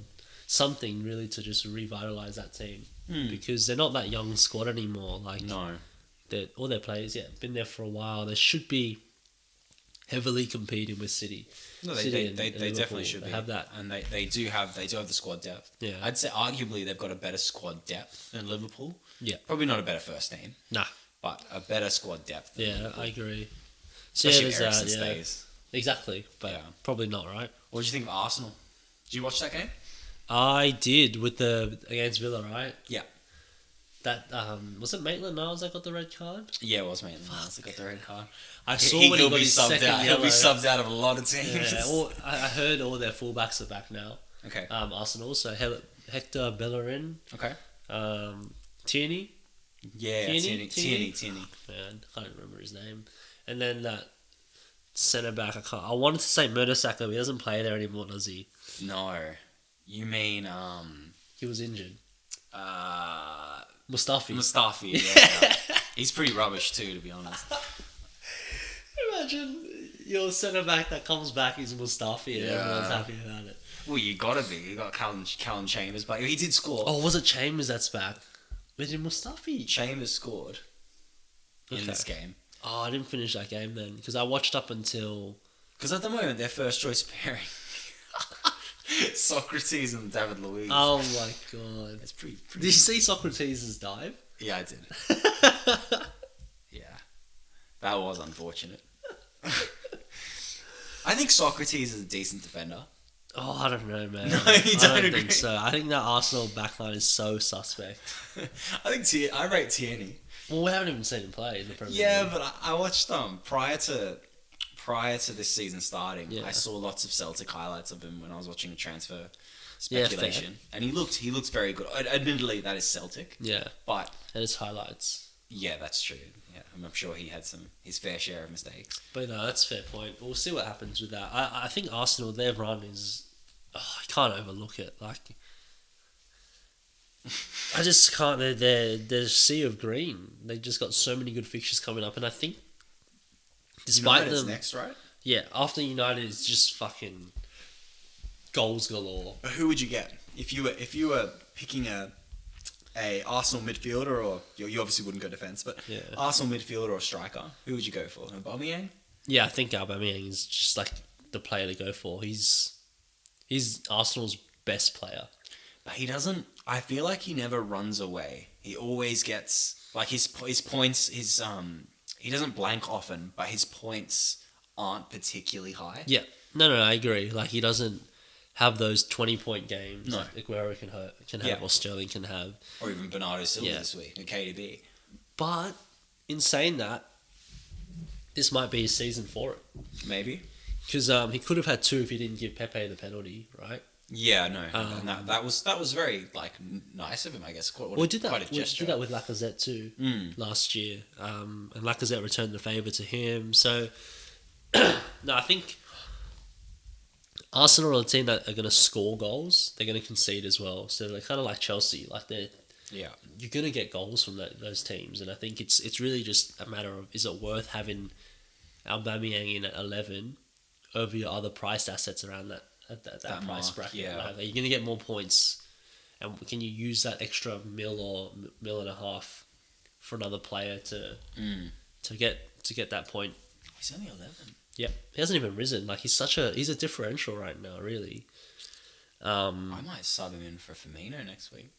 Speaker 2: something really to just revitalize that team because they're not that young squad anymore. Like
Speaker 1: No.
Speaker 2: all their players, been there for a while. They should be heavily competing with City.
Speaker 1: No,
Speaker 2: City
Speaker 1: they
Speaker 2: and
Speaker 1: definitely
Speaker 2: Liverpool,
Speaker 1: should
Speaker 2: they
Speaker 1: be.
Speaker 2: have that.
Speaker 1: And they do have the squad depth.
Speaker 2: Yeah.
Speaker 1: I'd say arguably they've got a better squad depth than Liverpool.
Speaker 2: Yeah.
Speaker 1: Probably not a better first team,
Speaker 2: Nah.
Speaker 1: but a better squad depth. Than
Speaker 2: Yeah,
Speaker 1: Liverpool.
Speaker 2: I agree. So
Speaker 1: Especially
Speaker 2: there's
Speaker 1: if Eriksen
Speaker 2: that. Yeah,
Speaker 1: stays.
Speaker 2: exactly. But
Speaker 1: Yeah.
Speaker 2: probably not, right?
Speaker 1: What did you think of Arsenal? Did you watch that game?
Speaker 2: I did with against Villa, right?
Speaker 1: Yeah.
Speaker 2: That was it Maitland-Niles that got the red card?
Speaker 1: Yeah, it was Maitland-Niles that got the red card.
Speaker 2: I saw when he
Speaker 1: He'll
Speaker 2: got
Speaker 1: be
Speaker 2: his
Speaker 1: subbed
Speaker 2: second
Speaker 1: out.
Speaker 2: yellow.
Speaker 1: He'll be subbed out of a lot of teams.
Speaker 2: Yeah, I heard all their fullbacks are back now.
Speaker 1: Okay.
Speaker 2: Arsenal, so Hector Bellerin,
Speaker 1: Okay.
Speaker 2: Tierney,
Speaker 1: Yeah,
Speaker 2: Tierney?
Speaker 1: Tierney.
Speaker 2: man, I can't remember his name, and then that centre back. I wanted to say Mertesacker, but he doesn't play there anymore, does he?
Speaker 1: No. You mean
Speaker 2: He was injured.
Speaker 1: uh
Speaker 2: Mustafi.
Speaker 1: Mustafi, yeah. He's pretty rubbish too, to be honest.
Speaker 2: Imagine your centre back that comes back is Mustafi and
Speaker 1: Yeah.
Speaker 2: everyone's happy about it.
Speaker 1: Well, you gotta be. You got Callum Chambers, but he did score.
Speaker 2: Oh, was it Chambers that's back? Was it Mustafi?
Speaker 1: Chambers scored in
Speaker 2: Okay.
Speaker 1: this game.
Speaker 2: Oh, I didn't finish that game then because I watched up until.
Speaker 1: Because at the moment, their first choice pairing Socrates and David Luiz.
Speaker 2: Oh my god!
Speaker 1: It's pretty.
Speaker 2: Did you see Socrates' dive?
Speaker 1: Yeah, I did. Yeah. That was unfortunate. I think Socrates is a decent defender.
Speaker 2: Oh, I don't know, man.
Speaker 1: No, you
Speaker 2: I
Speaker 1: don't
Speaker 2: don't
Speaker 1: agree?
Speaker 2: think so. I think that Arsenal backline is so suspect.
Speaker 1: I think I rate Tierney.
Speaker 2: Well, we haven't even seen him play in the Premier
Speaker 1: Yeah,
Speaker 2: League.
Speaker 1: but I watched prior to this season starting.
Speaker 2: Yeah.
Speaker 1: I saw lots of Celtic highlights of him when I was watching the transfer
Speaker 2: Yeah,
Speaker 1: speculation, and he looked very good. Admittedly, that is Celtic,
Speaker 2: Yeah,
Speaker 1: but
Speaker 2: and his highlights.
Speaker 1: yeah, that's true. Yeah, I'm sure he had his fair share of mistakes.
Speaker 2: But no, that's a fair point. We'll see what happens with that. I think Arsenal, their run is... I can't overlook it. Like, I just can't... They're a sea of green. They just got so many good fixtures coming up. And I think, despite
Speaker 1: United's
Speaker 2: them...
Speaker 1: next, right?
Speaker 2: Yeah, after United, it's just fucking goals galore.
Speaker 1: Who would you get if you were picking a Arsenal midfielder, or you obviously wouldn't go defense, but
Speaker 2: Yeah.
Speaker 1: Arsenal midfielder or striker? Who would you go for? Aubameyang?
Speaker 2: Yeah, I think Aubameyang is just like the player to go for. He's Arsenal's best player.
Speaker 1: But he doesn't. I feel like he never runs away. He always gets like his points. He doesn't blank often, but his points aren't particularly high.
Speaker 2: Yeah, no, I agree. Like he doesn't have those 20-point games
Speaker 1: No.
Speaker 2: like Aguero can have
Speaker 1: Yeah.
Speaker 2: or Sterling can have.
Speaker 1: Or even Bernardo Silva
Speaker 2: Yeah.
Speaker 1: this week, or KDB.
Speaker 2: But in saying that, this might be his season for it
Speaker 1: Maybe.
Speaker 2: because he could have had 2 if he didn't give Pepe the penalty, right?
Speaker 1: Yeah, no, and that was very nice of him, I guess.
Speaker 2: We did that.
Speaker 1: Quite a
Speaker 2: We
Speaker 1: gesture.
Speaker 2: did that with Lacazette too last year, and Lacazette returned the favour to him. So, no, I think Arsenal are a team that are going to score goals. They're going to concede as well. So they're kind of like Chelsea. Like
Speaker 1: Yeah.
Speaker 2: you're going to get goals from those teams, and I think it's really just a matter of, is it worth having Aubameyang in at 11 over your other priced assets around that price
Speaker 1: mark,
Speaker 2: bracket?
Speaker 1: yeah.
Speaker 2: Like, are you going to get more points, and can you use that extra mil or mil and a half for another player to get that point?
Speaker 1: He's only 11.
Speaker 2: Yeah, he hasn't even risen. Like he's a differential right now, really.
Speaker 1: I might sub him in for Firmino next week.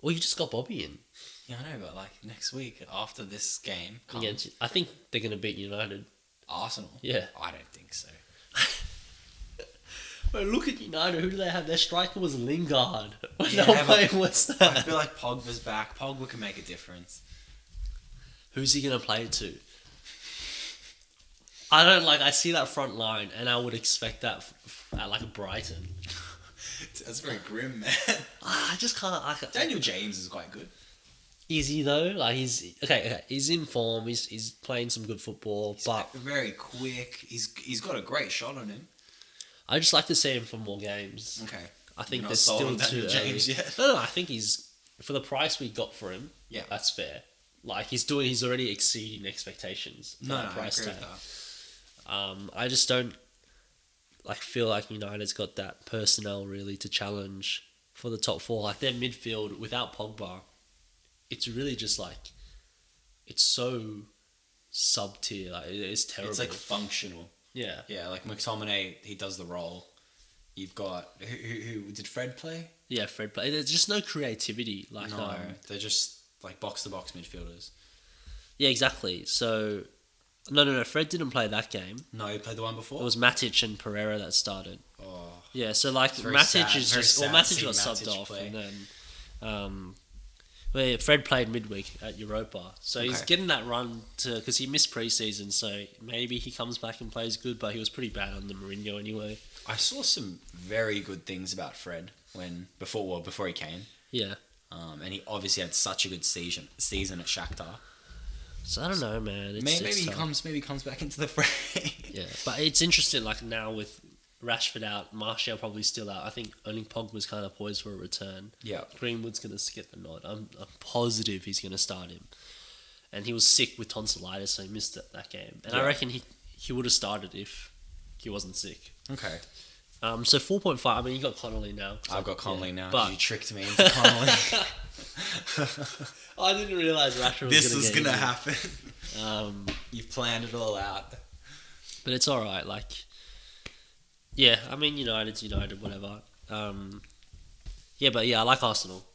Speaker 2: Well, you just got Bobby in.
Speaker 1: Yeah, I know, but like next week after this game comes,
Speaker 2: Against, I think they're going to beat United.
Speaker 1: Arsenal.
Speaker 2: Yeah.
Speaker 1: I don't think so.
Speaker 2: Well, look at United. Who do they have? Their striker was Lingard.
Speaker 1: Yeah,
Speaker 2: They were
Speaker 1: but
Speaker 2: playing West Ham.
Speaker 1: I feel like Pogba's back. Pogba can make a difference.
Speaker 2: Who's he going to play it to? I see that front line, and I would expect that at like Brighton.
Speaker 1: That's very grim, man.
Speaker 2: I just can't.
Speaker 1: Daniel James is quite good.
Speaker 2: Is he though? Like he's okay. He's in form. He's playing some good football,
Speaker 1: He's
Speaker 2: but
Speaker 1: very quick. He's got a great shot on him.
Speaker 2: I just like to see him for more games.
Speaker 1: Okay.
Speaker 2: I think
Speaker 1: You're not
Speaker 2: there's
Speaker 1: sold
Speaker 2: still
Speaker 1: on
Speaker 2: too
Speaker 1: Daniel James
Speaker 2: early.
Speaker 1: yet?
Speaker 2: No, I think he's, for the price we got for him.
Speaker 1: Yeah.
Speaker 2: That's fair. Like he's already exceeding expectations. For
Speaker 1: No,
Speaker 2: that
Speaker 1: I
Speaker 2: price
Speaker 1: agree
Speaker 2: tag.
Speaker 1: with that.
Speaker 2: I just don't feel like United's got that personnel really to challenge for the top four. Like their midfield without Pogba, it's really just like, it's so sub tier. Like it's terrible.
Speaker 1: It's like functional.
Speaker 2: yeah.
Speaker 1: Yeah, like McTominay, he does the role. You've got who did Fred play?
Speaker 2: Yeah, Fred play. There's just no creativity. Like
Speaker 1: No, they're just like box to box midfielders.
Speaker 2: yeah, exactly. So no. Fred didn't play that game.
Speaker 1: No, he played the one before.
Speaker 2: It was Matic and Pereira that started.
Speaker 1: Oh,
Speaker 2: Yeah, so like
Speaker 1: It's very
Speaker 2: Matic
Speaker 1: sad-
Speaker 2: is
Speaker 1: very
Speaker 2: just, well,
Speaker 1: sad
Speaker 2: Matic
Speaker 1: seeing
Speaker 2: got subbed
Speaker 1: Matic
Speaker 2: off,
Speaker 1: play.
Speaker 2: and then Fred played midweek at Europa, so he's
Speaker 1: Okay.
Speaker 2: getting that run to, because he missed preseason, so maybe he comes back and plays good, but he was pretty bad under Mourinho anyway.
Speaker 1: I saw some very good things about Fred before he came.
Speaker 2: Yeah,
Speaker 1: And he obviously had such a good season at Shakhtar.
Speaker 2: so I don't know, man.
Speaker 1: Maybe
Speaker 2: it's
Speaker 1: he
Speaker 2: tough.
Speaker 1: comes back into the fray.
Speaker 2: Yeah, but it's interesting. Like now with Rashford out, Martial probably still out. I think only Pogba's kind of poised for a return.
Speaker 1: Yeah.
Speaker 2: Greenwood's going to get the nod. I'm positive he's going to start him. And he was sick with tonsillitis, so he missed that game. And
Speaker 1: Yeah.
Speaker 2: I reckon he would have started if he wasn't sick.
Speaker 1: Okay.
Speaker 2: So 4.5. I mean, you got Connolly now.
Speaker 1: I've got Conley now.
Speaker 2: But
Speaker 1: You tricked me into Conley.
Speaker 2: I didn't realize Rashford
Speaker 1: This
Speaker 2: was
Speaker 1: was
Speaker 2: going to
Speaker 1: gonna happen. You've planned it all out.
Speaker 2: But it's all right. Like, yeah, I mean, United's United, whatever. Yeah, but yeah, I like Arsenal.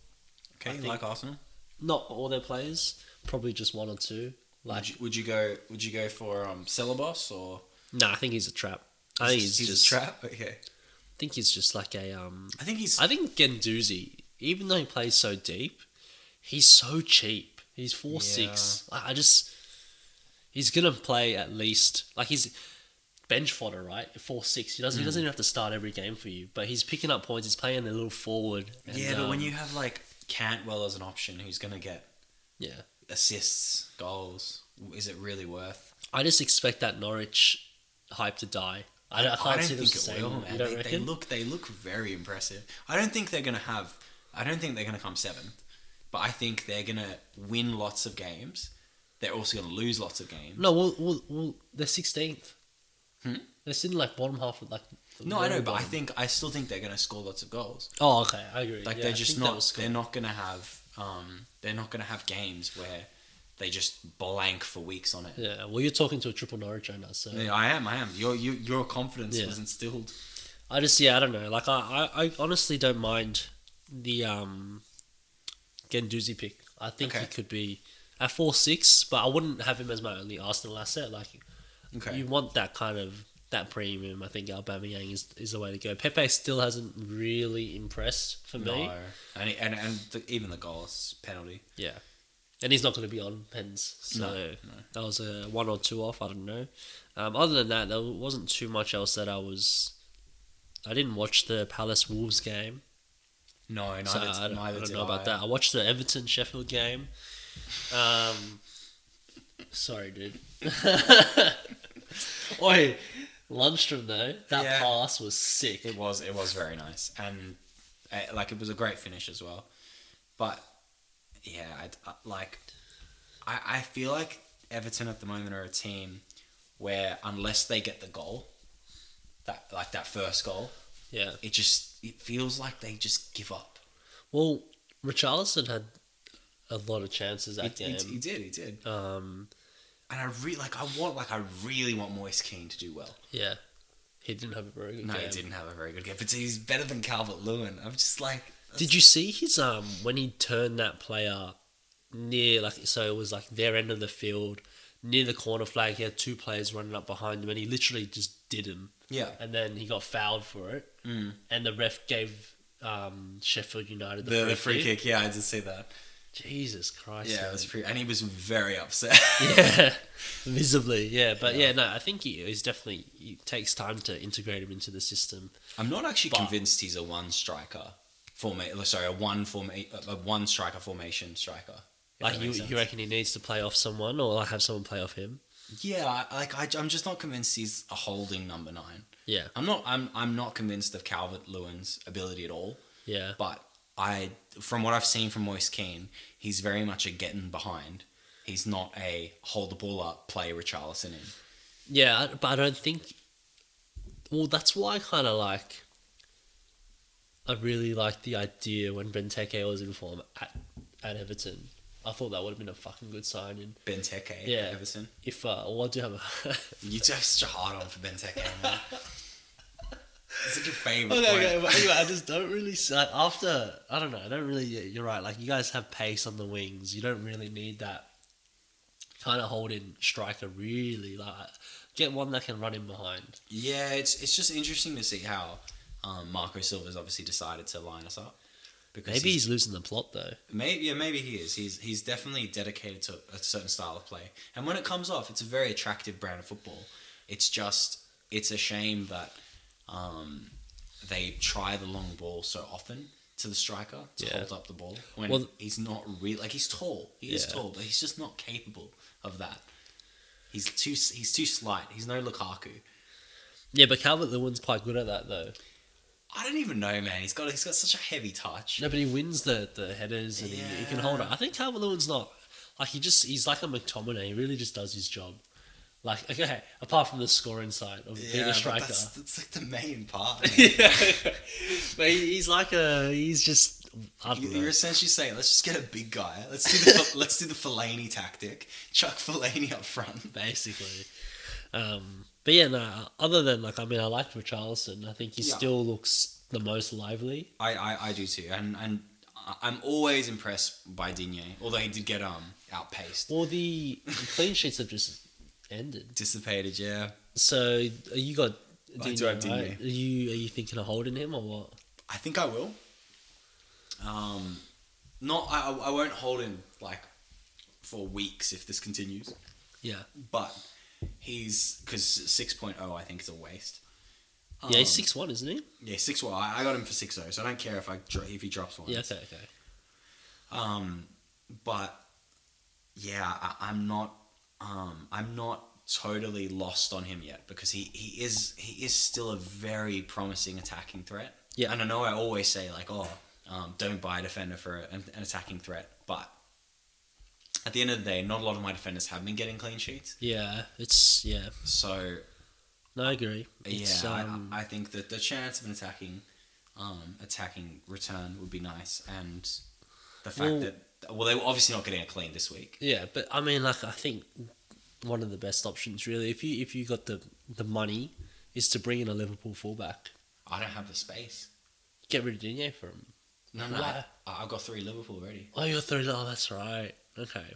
Speaker 1: Okay,
Speaker 2: I
Speaker 1: you
Speaker 2: think-
Speaker 1: like Arsenal?
Speaker 2: Not all their players, probably just one or two. Like,
Speaker 1: Would you go for Celebos or
Speaker 2: no, I think he's a trap. I think he's just
Speaker 1: a trap? Okay.
Speaker 2: I think he's just like a
Speaker 1: I think he's
Speaker 2: I think Gendouzi, even though he plays so deep, he's so cheap. He's 4'6". He's gonna play at least, like, he's bench fodder, right? 4'6". He doesn't even have to start every game for you, but he's picking up points. He's playing a little forward. And,
Speaker 1: yeah, but when you have like Cantwell as an option, who's gonna get
Speaker 2: yeah,
Speaker 1: assists, goals, is it really worth?
Speaker 2: I just expect that Norwich hype to die. I can't see them
Speaker 1: think it
Speaker 2: saying
Speaker 1: will,
Speaker 2: that.
Speaker 1: man.
Speaker 2: You don't
Speaker 1: They
Speaker 2: reckon?
Speaker 1: look very impressive. I don't think they're gonna come seventh, but I think they're gonna win lots of games. They're also gonna lose lots of games.
Speaker 2: No, well, they're 16th. They're sitting like bottom half of like. the
Speaker 1: No, I know,
Speaker 2: very
Speaker 1: but
Speaker 2: bottom.
Speaker 1: I still think they're gonna score lots of goals.
Speaker 2: Oh, okay, I agree.
Speaker 1: Like
Speaker 2: Yeah,
Speaker 1: they're
Speaker 2: I
Speaker 1: just
Speaker 2: think that
Speaker 1: not.
Speaker 2: was
Speaker 1: They're not gonna have games where they just blank for weeks on it.
Speaker 2: Yeah, well, you're talking to a triple Norwich owner, so
Speaker 1: Yeah, I am. Your confidence
Speaker 2: Yeah.
Speaker 1: was instilled.
Speaker 2: I don't know. Like I honestly don't mind the Gendouzi pick. I think
Speaker 1: Okay.
Speaker 2: he could be at 4'6", but I wouldn't have him as my only Arsenal asset. Like
Speaker 1: Okay.
Speaker 2: you want that kind of that premium. I think Aubameyang is the way to go. Pepe still hasn't really impressed for me.
Speaker 1: No, and even the goals penalty.
Speaker 2: Yeah. And he's not going to be on pens. So
Speaker 1: No.
Speaker 2: that was a 1 or 2 off. I don't know. Other than that, there wasn't too much else that I didn't watch the Palace Wolves game.
Speaker 1: No, neither,
Speaker 2: So I
Speaker 1: neither
Speaker 2: don't
Speaker 1: did
Speaker 2: know about that. I watched the Everton Sheffield game. Sorry, dude. Oi, Lundstrom though, that
Speaker 1: Yeah.
Speaker 2: pass was sick.
Speaker 1: It was very nice, and like it was a great finish as well. But yeah, I feel like Everton at the moment are a team where unless they get the goal, that first goal,
Speaker 2: Yeah.
Speaker 1: it feels like they just give up.
Speaker 2: Well, Richarlison had a lot of chances that
Speaker 1: He
Speaker 2: game.
Speaker 1: did.
Speaker 2: Um,
Speaker 1: And I really want Moise Keane to do well.
Speaker 2: yeah, he didn't have a very good
Speaker 1: No,
Speaker 2: game.
Speaker 1: he didn't have a very good game, but he's better than Calvert-Lewin. I'm just like,
Speaker 2: Did you see his when he turned that player near so it was like their end of the field near the corner flag? He had two players running up behind him, and he literally just did him.
Speaker 1: Yeah.
Speaker 2: And then he got fouled for it, and the ref gave Sheffield United
Speaker 1: The free kick. Yeah, I did see that.
Speaker 2: Jesus Christ!
Speaker 1: Yeah,
Speaker 2: man.
Speaker 1: it was and he was very upset.
Speaker 2: Yeah, visibly, yeah. But yeah, no, I think he's definitely. It takes time to integrate him into the system.
Speaker 1: I'm not actually
Speaker 2: But-
Speaker 1: convinced he's a one striker a one striker formation striker. if
Speaker 2: Like
Speaker 1: that
Speaker 2: you,
Speaker 1: makes sense.
Speaker 2: you reckon he needs to play off someone, or have someone play off him?
Speaker 1: Yeah, I'm just not convinced he's a holding number 9.
Speaker 2: Yeah,
Speaker 1: I'm not convinced of Calvert-Lewin's ability at all.
Speaker 2: yeah,
Speaker 1: But from what I've seen from Moise Keane, he's very much a getting behind. He's not a hold the ball up, play Richarlison in.
Speaker 2: yeah. But I don't think. Well, that's why I kind of like. I really like the idea when Benteke was in form at Everton. I thought that would have been a fucking good signing.
Speaker 1: Benteke,
Speaker 2: Yeah.
Speaker 1: Everton.
Speaker 2: If well, I do have a.
Speaker 1: You do have such a hard on for Benteke, man. It's like your favourite
Speaker 2: Okay,
Speaker 1: player.
Speaker 2: but anyway, I just don't really after. I don't know. I don't really. You're right. Like you guys have pace on the wings. You don't really need that kind of holding striker. Really, like get one that can run in behind.
Speaker 1: Yeah, it's just interesting to see how Marco Silva's obviously decided to line us up. Because
Speaker 2: Maybe he's losing the plot though.
Speaker 1: maybe he is. He's definitely dedicated to a certain style of play, and when it comes off, it's a very attractive brand of football. It's a shame that they try the long ball so often to the striker to
Speaker 2: Yeah.
Speaker 1: hold up the ball when
Speaker 2: Well,
Speaker 1: he's not really he's tall. He is
Speaker 2: Yeah.
Speaker 1: tall, but he's just not capable of that. He's too slight. He's no Lukaku.
Speaker 2: Yeah, but Calvert-Lewin's quite good at that though.
Speaker 1: I don't even know, man. He's got such a heavy touch.
Speaker 2: No, but he wins the headers and he can hold it. I think Calvert-Lewin's not like he's like a McTominay. He really just does his job. Like okay, apart from the scoring side of being a
Speaker 1: but
Speaker 2: striker.
Speaker 1: that's like the main part. Man.
Speaker 2: Yeah, but he's just I don't know.
Speaker 1: You're essentially saying, let's just get a big guy. Let's do the Fellaini tactic. Chuck Fellaini up front.
Speaker 2: Basically. But yeah, no. Other than I like Richarlison. I think he
Speaker 1: Yeah.
Speaker 2: still looks the most lively.
Speaker 1: I do too, and I'm always impressed by Digne, although he did get outpaced,
Speaker 2: Well, the clean sheets have just ended.
Speaker 1: dissipated. Yeah,
Speaker 2: So you got
Speaker 1: I
Speaker 2: Digne,
Speaker 1: do have
Speaker 2: right?
Speaker 1: Digne.
Speaker 2: Are you thinking of holding him or what?
Speaker 1: I think I will. I won't hold him like for weeks if this continues,
Speaker 2: Yeah.
Speaker 1: but he's because 6.0 I think is a waste.
Speaker 2: Yeah, he's 6'1", isn't he?
Speaker 1: Yeah, 6.1. I got him for 6.0, so I don't care if he drops one.
Speaker 2: Yeah. Okay.
Speaker 1: But yeah, I'm not totally lost on him yet because he is still a very promising attacking threat.
Speaker 2: Yeah.
Speaker 1: And I know I always say like, don't buy a defender for an attacking threat, but at the end of the day, not a lot of my defenders have been getting clean sheets.
Speaker 2: Yeah.
Speaker 1: So
Speaker 2: No, I agree. It's,
Speaker 1: I think that the chance of an attacking return would be nice, and the fact that they were obviously not getting it clean this week.
Speaker 2: Yeah, but I think one of the best options really, if you got the money, is to bring in a Liverpool fullback.
Speaker 1: I don't have the space.
Speaker 2: Get rid of Digne for him.
Speaker 1: No,
Speaker 2: Why?
Speaker 1: I've got 3 Liverpool already.
Speaker 2: Oh, you're 3. Oh, that's right. Okay.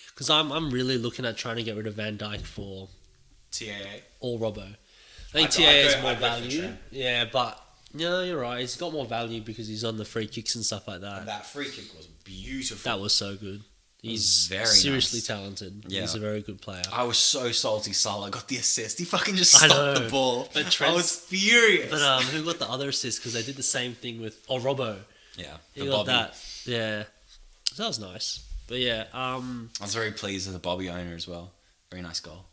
Speaker 2: Because I'm really looking at trying to get rid of Van Dijk for
Speaker 1: TAA.
Speaker 2: or Robbo. I think
Speaker 1: I'd
Speaker 2: TAA
Speaker 1: go-
Speaker 2: is
Speaker 1: I'd
Speaker 2: more
Speaker 1: go for
Speaker 2: value.
Speaker 1: Trent.
Speaker 2: Yeah, but no, you're right. He's got more value because he's on the free kicks and stuff like that.
Speaker 1: That free kick was beautiful.
Speaker 2: That was so good. He's
Speaker 1: very
Speaker 2: seriously
Speaker 1: nice.
Speaker 2: talented.
Speaker 1: Yeah.
Speaker 2: He's a very good player.
Speaker 1: I was so salty Salah got the assist. He fucking just
Speaker 2: I
Speaker 1: stopped
Speaker 2: know.
Speaker 1: the ball.
Speaker 2: But
Speaker 1: I
Speaker 2: Trent-
Speaker 1: was furious.
Speaker 2: But who got the other assist? Because they did the same thing with Robbo.
Speaker 1: yeah,
Speaker 2: He
Speaker 1: the
Speaker 2: got
Speaker 1: Bobby.
Speaker 2: that. Yeah, that was nice. But yeah,
Speaker 1: I was very pleased with the Bobby owner as well. Very nice goal.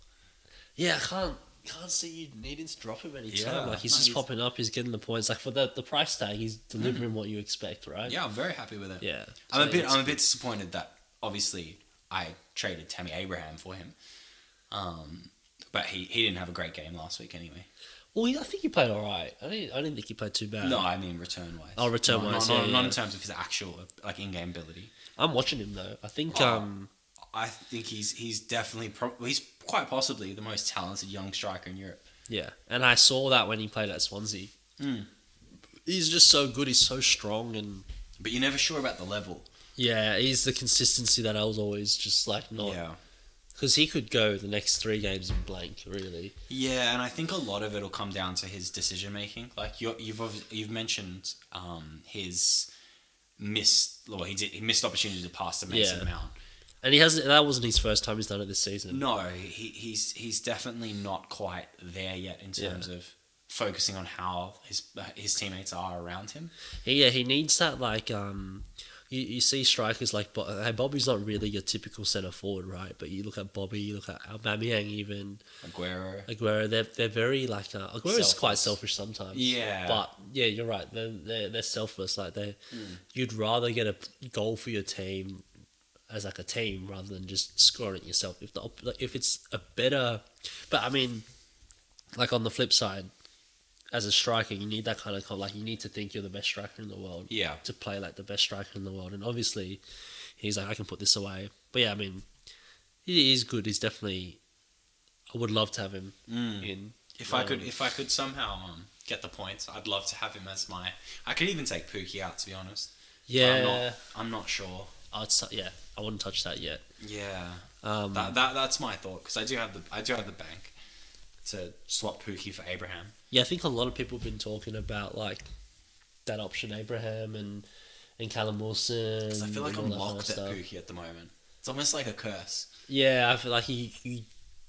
Speaker 2: yeah. I can't. can't see you needing to drop him any
Speaker 1: Yeah,
Speaker 2: time. Like he's
Speaker 1: no,
Speaker 2: just
Speaker 1: he's-
Speaker 2: popping up. He's getting the points. Like for the price tag, he's delivering what you expect, right?
Speaker 1: Yeah, I'm very happy with it.
Speaker 2: Yeah.
Speaker 1: I'm
Speaker 2: So
Speaker 1: a bit disappointed that obviously I traded Tammy Abraham for him. But he didn't have a great game last week anyway.
Speaker 2: Well, I think he played all right. I didn't think he played too bad.
Speaker 1: No, I mean return wise.
Speaker 2: Oh, return-wise, yeah,
Speaker 1: not
Speaker 2: yeah.
Speaker 1: in terms of his actual like in-game ability.
Speaker 2: I'm watching him though. I think
Speaker 1: I think he's definitely he's quite possibly the most talented young striker in Europe.
Speaker 2: yeah, and I saw that when he played at Swansea.
Speaker 1: Mm.
Speaker 2: He's just so good. He's so strong, and
Speaker 1: But you're never sure about the level.
Speaker 2: yeah, he's the consistency that I was always just like not.
Speaker 1: Yeah.
Speaker 2: Because he could go the next 3 games in blank, really.
Speaker 1: Yeah, and I think a lot of it will come down to his decision making. Like you've mentioned his he missed opportunity to pass to Mason
Speaker 2: Yeah.
Speaker 1: Mount.
Speaker 2: And he hasn't. That wasn't his first time he's done it this season.
Speaker 1: No, he's definitely not quite there yet in terms of focusing on how his teammates are around him.
Speaker 2: He needs that like You see strikers like Bobby's not really your typical centre forward, right? But you look at Bobby, you look at Aubameyang, even Aguero. They're very like Aguero's quite selfish sometimes.
Speaker 1: Yeah,
Speaker 2: but yeah, you're right. They're selfless. Like you'd rather get a goal for your team as like a team rather than just scoring it yourself. If it's a better, but I mean, like on the flip side, as a striker, you need that kind of like you need to think you're the best striker in the world.
Speaker 1: Yeah.
Speaker 2: To play like the best striker in the world, and obviously, he's like I can put this away. But yeah, I mean, he is good. He's definitely. I would love to have him in.
Speaker 1: If I could somehow get the points, I'd love to have him as my. I could even take Pookie out, to be honest.
Speaker 2: Yeah.
Speaker 1: I'm not sure.
Speaker 2: I wouldn't touch that yet.
Speaker 1: Yeah. That's my thought because I do have the bank to swap Pookie for Abraham.
Speaker 2: Yeah, I think a lot of people have been talking about like that option, Abraham and Callum Wilson.
Speaker 1: Because I feel like
Speaker 2: and
Speaker 1: I'm
Speaker 2: all that
Speaker 1: locked at
Speaker 2: kind of stuff.
Speaker 1: Pookie at the moment. It's almost like a curse.
Speaker 2: Yeah, I feel like he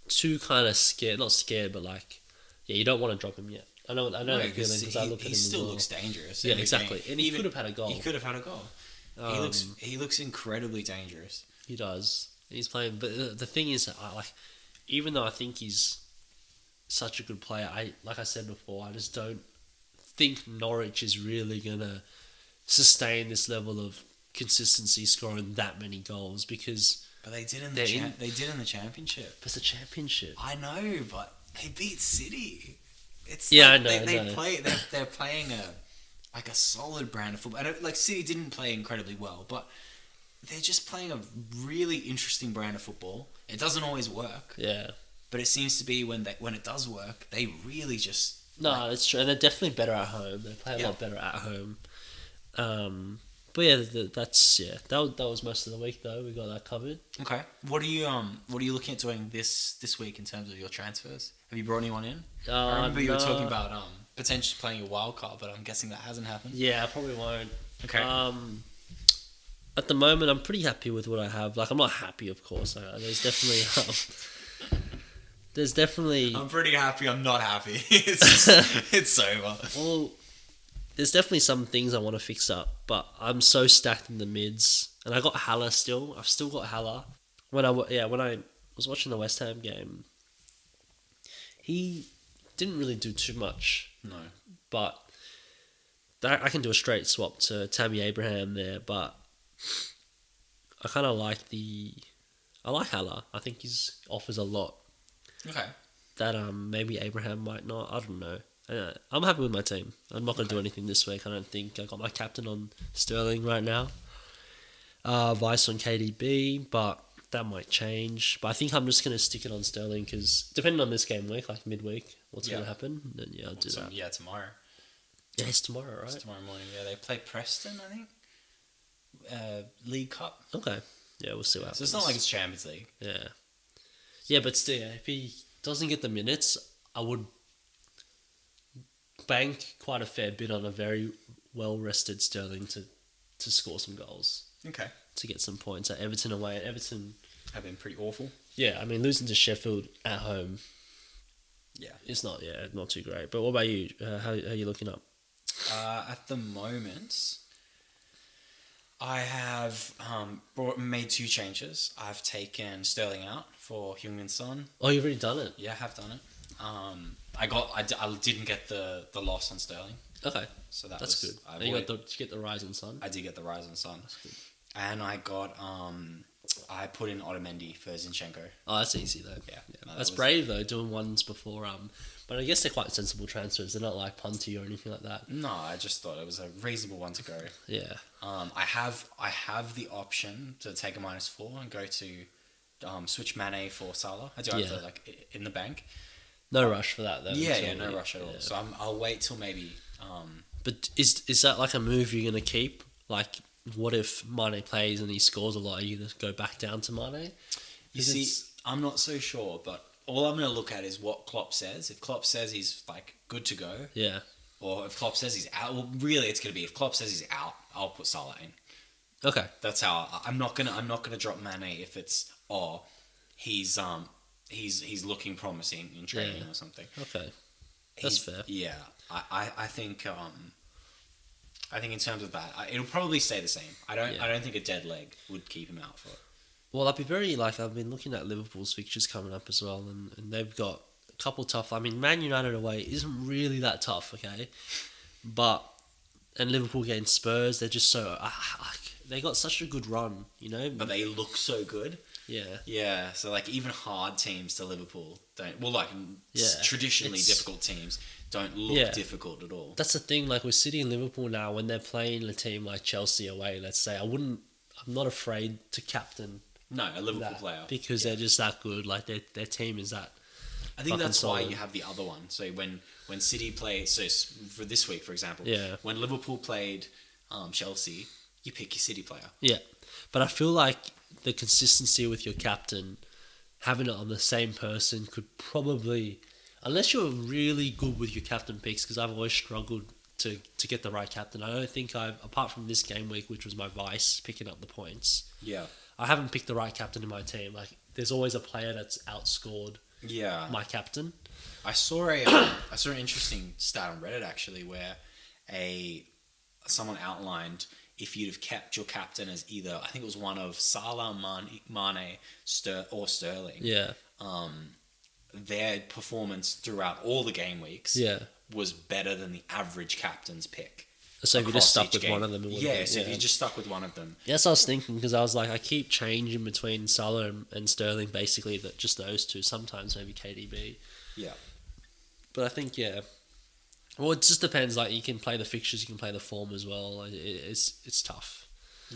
Speaker 2: too kind of scared, not scared, but like, yeah, you don't want to drop him yet. I know that feeling because I look at him.
Speaker 1: He still looks dangerous.
Speaker 2: Yeah, exactly, and he could have had a goal.
Speaker 1: He could have had a goal. He looks incredibly dangerous.
Speaker 2: He does. He's playing, but the thing is, even though I think he's such a good player, like I said before, I just don't think Norwich is really gonna sustain this level of consistency, scoring that many goals because.
Speaker 1: But they did in the championship.
Speaker 2: It's a championship.
Speaker 1: I know, but they beat City. It's
Speaker 2: yeah,
Speaker 1: like
Speaker 2: I know.
Speaker 1: They play. They're playing a solid brand of football. Like City didn't play incredibly well, but they're just playing a really interesting brand of football. It doesn't always work.
Speaker 2: Yeah.
Speaker 1: But it seems to be when it does work, they really just
Speaker 2: it's true, and they're definitely better at home. They play a lot better at home. But yeah, that was most of the week though. We got that covered.
Speaker 1: Okay. What are you looking at doing this week in terms of your transfers? Have you brought anyone in? I remember you were talking about potentially playing a wild card, but I'm guessing that hasn't happened.
Speaker 2: Yeah, I probably won't.
Speaker 1: Okay.
Speaker 2: At the moment, I'm pretty happy with what I have. Like, I'm not happy, of course. There's definitely.
Speaker 1: I'm pretty happy. I'm not happy. It's over.
Speaker 2: Well, there's definitely some things I want to fix up, but I'm so stacked in the mids, and I got Haller still. I've still got Haller. When I was watching the West Ham game, he didn't really do too much.
Speaker 1: No.
Speaker 2: But I can do a straight swap to Tammy Abraham there, but I kind of like I like Haller. I think he offers a lot.
Speaker 1: Okay.
Speaker 2: That maybe Abraham might not. I don't know. I'm happy with my team. I'm not going to do anything this week. I don't think. I got my captain on Sterling right now. Vice on KDB, but that might change. But I think I'm just going to stick it on Sterling because depending on this game week, like midweek, what's going to happen, then I'll do that.
Speaker 1: Yeah, tomorrow.
Speaker 2: Yeah, it's tomorrow, right?
Speaker 1: It's tomorrow morning. Yeah, they play Preston, I think. League Cup.
Speaker 2: Okay. Yeah, we'll see what happens.
Speaker 1: So it's not like it's Champions League.
Speaker 2: Yeah. Yeah, but still, if he doesn't get the minutes, I would bank quite a fair bit on a very well-rested Sterling to score some goals.
Speaker 1: Okay.
Speaker 2: To get some points at Everton away. And Everton
Speaker 1: have been pretty awful.
Speaker 2: Yeah, I mean, losing to Sheffield at home.
Speaker 1: Yeah.
Speaker 2: It's not too great. But what about you? How are you looking up?
Speaker 1: At the moment, I have made 2 changes. I've taken Sterling out for Heung-min Son.
Speaker 2: Oh, you've already done it?
Speaker 1: Yeah, I have done it. I didn't get the loss on Sterling,
Speaker 2: Okay,
Speaker 1: so
Speaker 2: that's good. And did you get the Rising Sun?
Speaker 1: I did get the Rise on Sun, and I got I put in Otamendi for Zinchenko.
Speaker 2: Oh, that's easy though.
Speaker 1: Yeah, no,
Speaker 2: That's brave though, doing ones before. But I guess they're quite sensible transfers. They're not like punty or anything like that.
Speaker 1: No, I just thought it was a reasonable one to go.
Speaker 2: Yeah.
Speaker 1: I have the option to take a -4 and go to switch Mane for Salah. I do have to in the bank.
Speaker 2: No rush for that though.
Speaker 1: Yeah, no rush at all. So I'll wait till maybe.
Speaker 2: But is that like a move you're gonna keep? Like, what if Mane plays and he scores a lot? Are you gonna go back down to Mane?
Speaker 1: You see, I'm not so sure, but all I'm gonna look at is what Klopp says. If Klopp says he's like good to go,
Speaker 2: yeah,
Speaker 1: or if Klopp says he's out, well, really, it's gonna be if Klopp says he's out, I'll put Salah in.
Speaker 2: Okay,
Speaker 1: That's how I'm not gonna drop Mane if it's he's looking promising in training or something.
Speaker 2: Okay, that's fair.
Speaker 1: Yeah, I think in terms of that, it'll probably stay the same. I don't think a dead leg would keep him out for it.
Speaker 2: Well, I'd be very I've been looking at Liverpool's fixtures coming up as well, and they've got a couple tough. I mean, Man United away isn't really that tough, okay, and Liverpool getting Spurs, they're just so they got such a good run, you know.
Speaker 1: But they look so good.
Speaker 2: Yeah.
Speaker 1: Yeah, so like even hard teams to Liverpool don't. Well, like traditionally difficult teams don't look difficult at all.
Speaker 2: That's the thing. Like with City and Liverpool now, when they're playing a team like Chelsea away, let's say, I'm not afraid to captain.
Speaker 1: No, a Liverpool player
Speaker 2: because they're just that good. Like their team is that.
Speaker 1: I think that's why you have the other one. So when City play, so for this week, for example, when Liverpool played Chelsea, you pick your City player.
Speaker 2: Yeah, but I feel like the consistency with your captain, having it on the same person could probably, unless you're really good with your captain picks, because I've always struggled to get the right captain. I don't think apart from this game week, which was my vice, picking up the points.
Speaker 1: Yeah.
Speaker 2: I haven't picked the right captain in my team. Like, there's always a player that's outscored my captain.
Speaker 1: I saw an interesting stat on Reddit actually where someone outlined if you'd have kept your captain as either, I think it was one of Salah, Mane, or Sterling.
Speaker 2: Yeah.
Speaker 1: Their performance throughout all the game weeks was better than the average captain's pick.
Speaker 2: So if you just stuck with one of them.
Speaker 1: If you just stuck with one of them.
Speaker 2: Yes, I was thinking, because I was like, I keep changing between Salah and Sterling, basically, that just those two, sometimes maybe KDB.
Speaker 1: Yeah.
Speaker 2: But I think, well, it just depends. Like, you can play the fixtures, you can play the form as well. It's tough.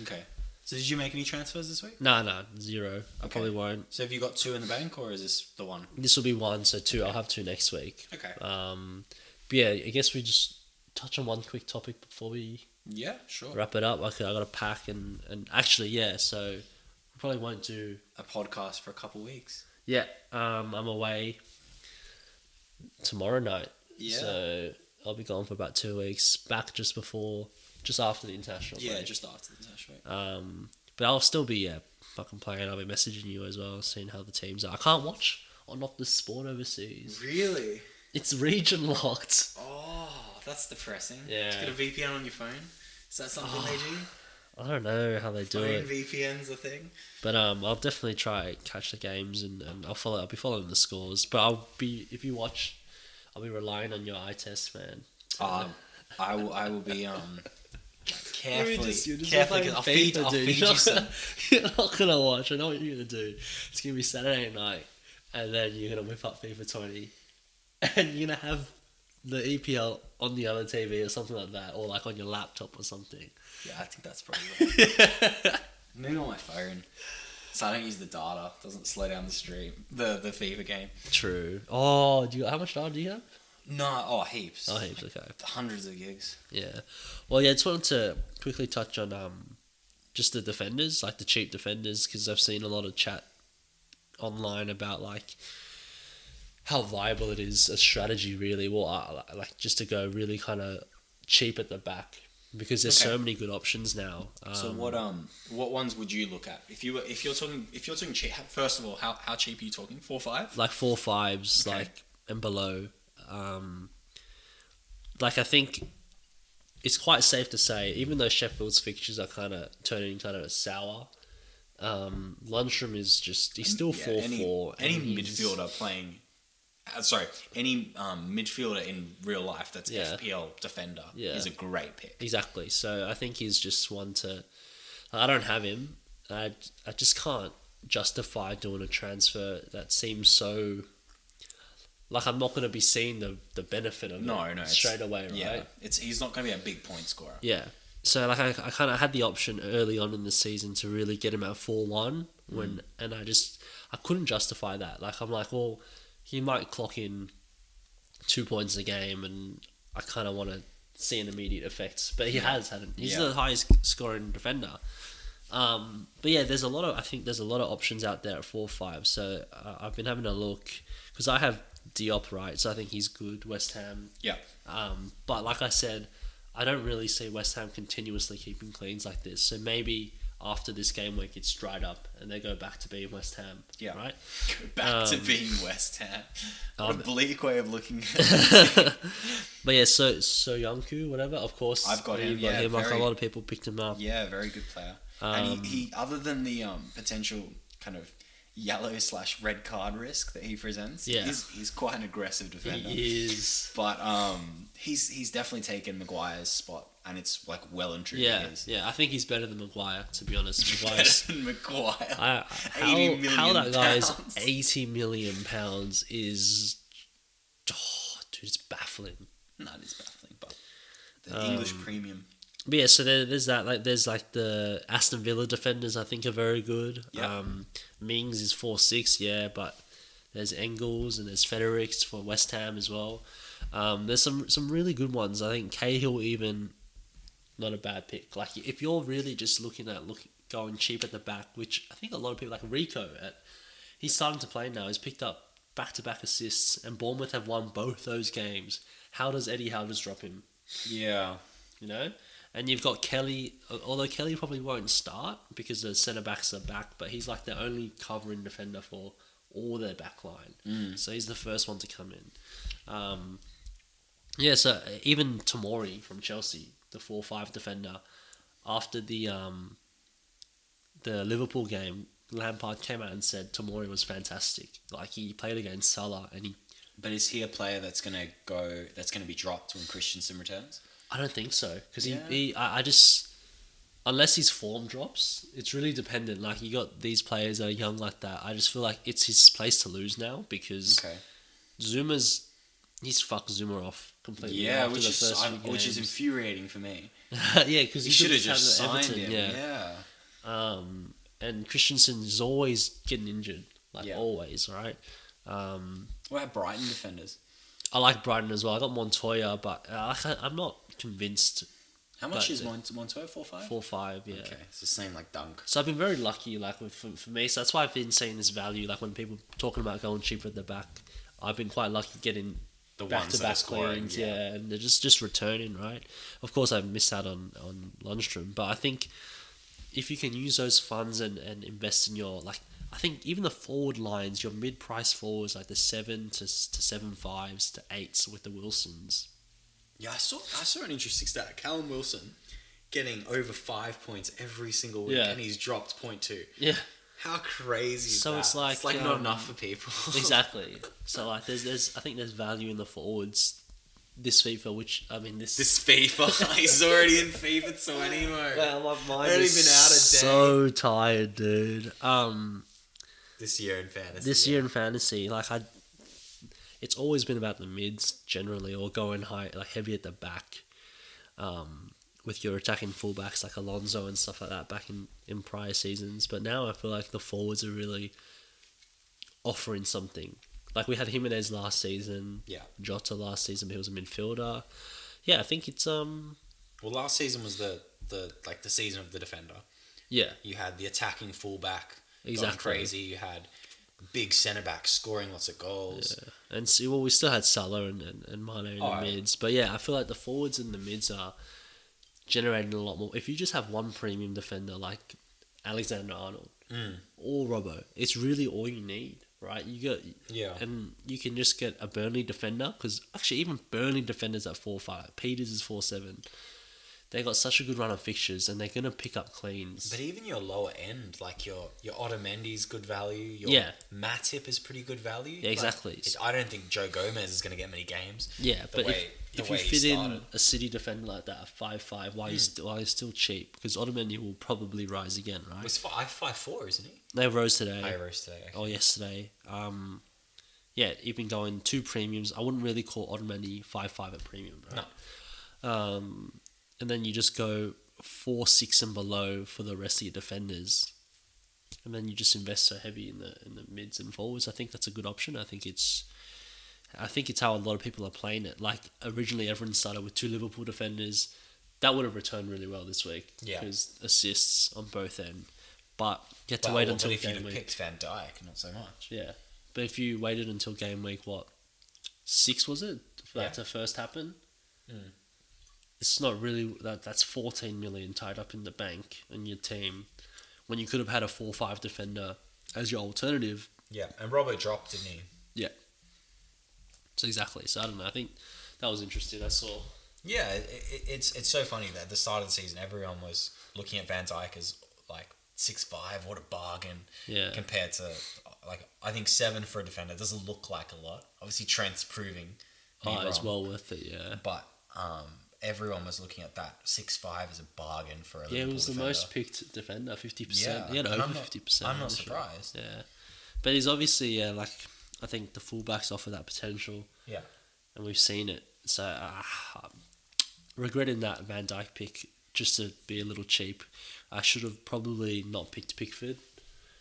Speaker 1: Okay. So did you make any transfers this week?
Speaker 2: No, zero. I probably won't.
Speaker 1: So have you got 2 in the bank, or is this the one?
Speaker 2: This will be 1, so 2. I'll have 2 next week.
Speaker 1: Okay.
Speaker 2: But yeah, I guess we just touch on one quick topic before we wrap it up. I got to pack and actually, so we probably won't do
Speaker 1: a podcast for a couple weeks.
Speaker 2: Yeah, I'm away tomorrow night. Yeah. So I'll be gone for about 2 weeks. Back just after the international break.
Speaker 1: Yeah, just after the international break.
Speaker 2: But I'll still be fucking playing. I'll be messaging you as well, seeing how the teams are. I can't watch on Not The Sport overseas.
Speaker 1: Really?
Speaker 2: It's region locked.
Speaker 1: Oh, that's depressing.
Speaker 2: Yeah.
Speaker 1: Did you get a VPN on your phone? Is that something they do?
Speaker 2: I don't know how they do it.
Speaker 1: VPN's a thing.
Speaker 2: But I'll definitely try catch the games and I'll be following the scores. But if you watch, I'll be relying on your eye test, man.
Speaker 1: I will be carefully.
Speaker 2: I'll feed you some. You're not gonna watch. I know what you're gonna do. It's gonna be Saturday night, and then you're gonna whip up FIFA 20, and you're gonna have the EPL on the other TV or something like that, or like on your laptop or something.
Speaker 1: Yeah, I think that's probably right. Maybe on my phone, so I don't use the data. It doesn't slow down the stream. The FIFA game.
Speaker 2: True. Oh, how much data do you have?
Speaker 1: No, heaps.
Speaker 2: Oh, heaps. Okay.
Speaker 1: Hundreds of gigs.
Speaker 2: Yeah. Well, yeah. I just wanted to quickly touch on just the defenders, like the cheap defenders, because I've seen a lot of chat online about like how viable it is a strategy, really. Well, like just to go really kind of cheap at the back, because there's so many good options now.
Speaker 1: So what ones would you look at if you're talking cheap? First of all, how cheap are you talking? 4-5?
Speaker 2: Like 4-5s, like and below. Like I think it's quite safe to say, even though Sheffield's fixtures are kind of turning kind of sour, Lundstram is he's still 4-4.
Speaker 1: Any midfielder playing any midfielder in real life that's
Speaker 2: Yeah.
Speaker 1: FPL defender
Speaker 2: Yeah.
Speaker 1: is a great pick.
Speaker 2: Exactly. So I think he's just one to. I don't have him. I just can't justify doing a transfer that seems so. Like I'm not going to be seeing the benefit of it straight away, right?
Speaker 1: Yeah, he's not going to be a big point scorer.
Speaker 2: Yeah. So like I kind of had the option early on in the season to really get him at 4-1 and I couldn't justify that. Like I'm like, well, he might clock in 2 points a game, and I kind of want to see an immediate effect. But he has had it. He's the highest scoring defender. But yeah, I think there's a lot of options out there at 4-5. So I've been having a look because I have Diop, right? So I think he's good. West Ham.
Speaker 1: Yeah.
Speaker 2: But like I said, I don't really see West Ham continuously keeping cleans like this. So maybe after this game week, it's dried up and they go back to being West Ham.
Speaker 1: Yeah.
Speaker 2: Right?
Speaker 1: Go back to being West Ham. What a bleak way of looking at it.
Speaker 2: But yeah, so Soyuncu, whatever, of course.
Speaker 1: I've got him,
Speaker 2: Like a lot of people picked him up.
Speaker 1: Yeah, very good player. And he other than the potential kind of yellow/red card risk that he presents, he's quite an aggressive defender.
Speaker 2: He is.
Speaker 1: But he's definitely taken Maguire's spot, and it's like well and truly his.
Speaker 2: Yeah, I think he's better than Maguire, to be honest.
Speaker 1: Better than Maguire.
Speaker 2: How that guy's
Speaker 1: pounds.
Speaker 2: £80 million is, dude, it's baffling.
Speaker 1: No, it is baffling, but the English premium.
Speaker 2: But yeah, so there's that. Like, there's like the Aston Villa defenders. I think are very good.
Speaker 1: Yeah.
Speaker 2: Mings is 4-6, yeah, but there's Engels and there's Fredericks for West Ham as well. There's some really good ones. I think Cahill even not a bad pick. Like if you're really just looking at going cheap at the back, which I think a lot of people like Rico he's starting to play now. He's picked up back-to-back assists, and Bournemouth have won both those games. How does Eddie Howe just drop him?
Speaker 1: Yeah.
Speaker 2: You know. And you've got Kelly, although Kelly probably won't start because the centre-backs are back, but he's like the only covering defender for all their back line. So he's the first one to come in. So even Tomori from Chelsea, the 4-5 defender, after the Liverpool game, Lampard came out and said Tomori was fantastic. Like he played against Salah and he...
Speaker 1: But is he a player that's going to be dropped when Christensen returns?
Speaker 2: I don't think so, because I just, unless his form drops, it's really dependent. Like you got these players that are young like that. I just feel like it's his place to lose now because he's fucked Zuma off completely.
Speaker 1: Yeah, which is infuriating for me.
Speaker 2: Yeah, because
Speaker 1: he should have just signed him. Yeah.
Speaker 2: And Christensen is always getting injured, always, right?
Speaker 1: What about Brighton defenders?
Speaker 2: I like Brighton as well. I got Montoya, but I'm not convinced.
Speaker 1: How much is Montoya? 4-5?
Speaker 2: 4-5, yeah.
Speaker 1: Okay, it's the same like Dunk.
Speaker 2: So I've been very lucky, like for me. So that's why I've been seeing this value. Like when people talking about going cheap at the back, I've been quite lucky getting
Speaker 1: the
Speaker 2: back-to-back cleans, and they're just returning, right? Of course, I've missed out on Lundstrom, but I think if you can use those funds and invest in your I think even the forward lines, your mid-price forwards, like the 7 to 7.5s to 8s with the Wilsons.
Speaker 1: Yeah, I saw an interesting stat. Callum Wilson getting over 5 points every single week, and he's dropped 0.2.
Speaker 2: Yeah.
Speaker 1: How crazy is that?
Speaker 2: So it's like
Speaker 1: not enough for people.
Speaker 2: Exactly. So like I think there's value in the forwards this FIFA, this
Speaker 1: FIFA. He's already in FIFA 20 mode.
Speaker 2: Well, my mind
Speaker 1: Already
Speaker 2: is
Speaker 1: been out of date.
Speaker 2: so tired, dude.
Speaker 1: This year in fantasy.
Speaker 2: It's always been about the mids generally, or going high, like heavy at the back, with your attacking fullbacks like Alonso and stuff like that back in prior seasons. But now I feel like the forwards are really offering something. Like we had Jimenez last season, Jota last season, but he was a midfielder. Yeah, I think it's
Speaker 1: Well, last season was the season of the defender.
Speaker 2: Yeah,
Speaker 1: you had the attacking fullback.
Speaker 2: Exactly.
Speaker 1: Going crazy. You had big centre backs scoring lots of goals.
Speaker 2: Yeah. And we still had Salah and Mane in the mids. But yeah, I feel like the forwards and the mids are generating a lot more. If you just have one premium defender like Alexander Arnold or Robbo, it's really all you need, right? And you can just get a Burnley defender, because actually even Burnley defenders at 4-5. Peters is 4-7. they got such a good run of fixtures, and they're gonna pick up cleans.
Speaker 1: But even your lower end, like your Otamendi's good value. Your
Speaker 2: Yeah.
Speaker 1: Matip is pretty good value.
Speaker 2: Yeah, exactly.
Speaker 1: I don't think Joe Gomez is going to get many games.
Speaker 2: Yeah, but
Speaker 1: way
Speaker 2: if
Speaker 1: he
Speaker 2: you fit in
Speaker 1: started.
Speaker 2: a City defender like that, 5'5", why he's still cheap? Because Otamendi will probably rise again, right?
Speaker 1: It's 5'4", isn't he?
Speaker 2: They rose today.
Speaker 1: I rose today. Actually.
Speaker 2: Or yesterday. Yeah, even going 2 premiums. I wouldn't really call Otamendi 5'5" a premium, right? No. And then you just go 4, 6 and below for the rest of your defenders, and then you just invest so heavy in the mids and forwards. I think that's a good option. I think it's how a lot of people are playing it. Like originally, everyone started with 2 Liverpool defenders. That would have returned really well this week.
Speaker 1: Yeah.
Speaker 2: Because assists on both end. But you have to wait until
Speaker 1: if
Speaker 2: game
Speaker 1: you'd
Speaker 2: week.
Speaker 1: picked Van Dijk, not so much.
Speaker 2: Yeah. But if you waited until game week, 6 was it? For that to first happen?
Speaker 1: Mm.
Speaker 2: It's not really... That's 14 million tied up in the bank in your team when you could have had a 4-5 defender as your alternative.
Speaker 1: Yeah, and Robbo dropped, didn't he?
Speaker 2: Yeah. So exactly. So I don't know. I think that was interesting. I saw...
Speaker 1: Yeah, it's so funny that at the start of the season, everyone was looking at Van Dijk as like 6'5", what a bargain.
Speaker 2: Yeah.
Speaker 1: Compared to, like, I think 7 for a defender doesn't look like a lot. Obviously, Trent's proving me
Speaker 2: it's
Speaker 1: wrong.
Speaker 2: well worth it, yeah.
Speaker 1: But everyone was looking at that 6'5" as a bargain for a Liverpool
Speaker 2: Yeah, it was
Speaker 1: defender.
Speaker 2: the most picked defender, 50%.
Speaker 1: Yeah,
Speaker 2: He had
Speaker 1: and
Speaker 2: over 50%.
Speaker 1: I'm not
Speaker 2: this year.
Speaker 1: surprised.
Speaker 2: Yeah. But he's obviously, I think the fullbacks offer that potential.
Speaker 1: Yeah.
Speaker 2: And we've seen it. So, regretting that Van Dijk pick just to be a little cheap. I should have probably not picked Pickford.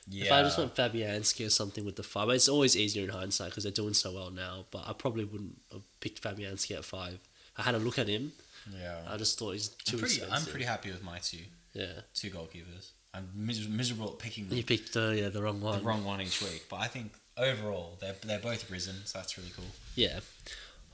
Speaker 1: Yeah.
Speaker 2: If I just went Fabianski or something with the 5, it's always easier in hindsight because they're doing so well now. But I probably wouldn't have picked Fabianski at 5. I had a look at him.
Speaker 1: Yeah.
Speaker 2: I just thought he's too expensive.
Speaker 1: I'm pretty happy with my 2
Speaker 2: Yeah.
Speaker 1: goalkeepers. I'm miserable at picking them.
Speaker 2: You picked the wrong one.
Speaker 1: The wrong one each week. But I think overall, they're both risen, so that's really cool.
Speaker 2: Yeah.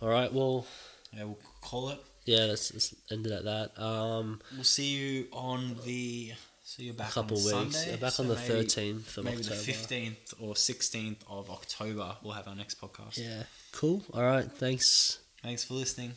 Speaker 2: All right. Well.
Speaker 1: Yeah, we'll call it.
Speaker 2: Yeah. Let's end it at that.
Speaker 1: We'll see you on the. So you're back
Speaker 2: couple
Speaker 1: on
Speaker 2: weeks.
Speaker 1: Sunday.
Speaker 2: Back on the 13th of
Speaker 1: maybe
Speaker 2: October.
Speaker 1: the 15th or 16th of October. We'll have our next podcast.
Speaker 2: Yeah. Cool. All right. Thanks.
Speaker 1: Thanks for listening.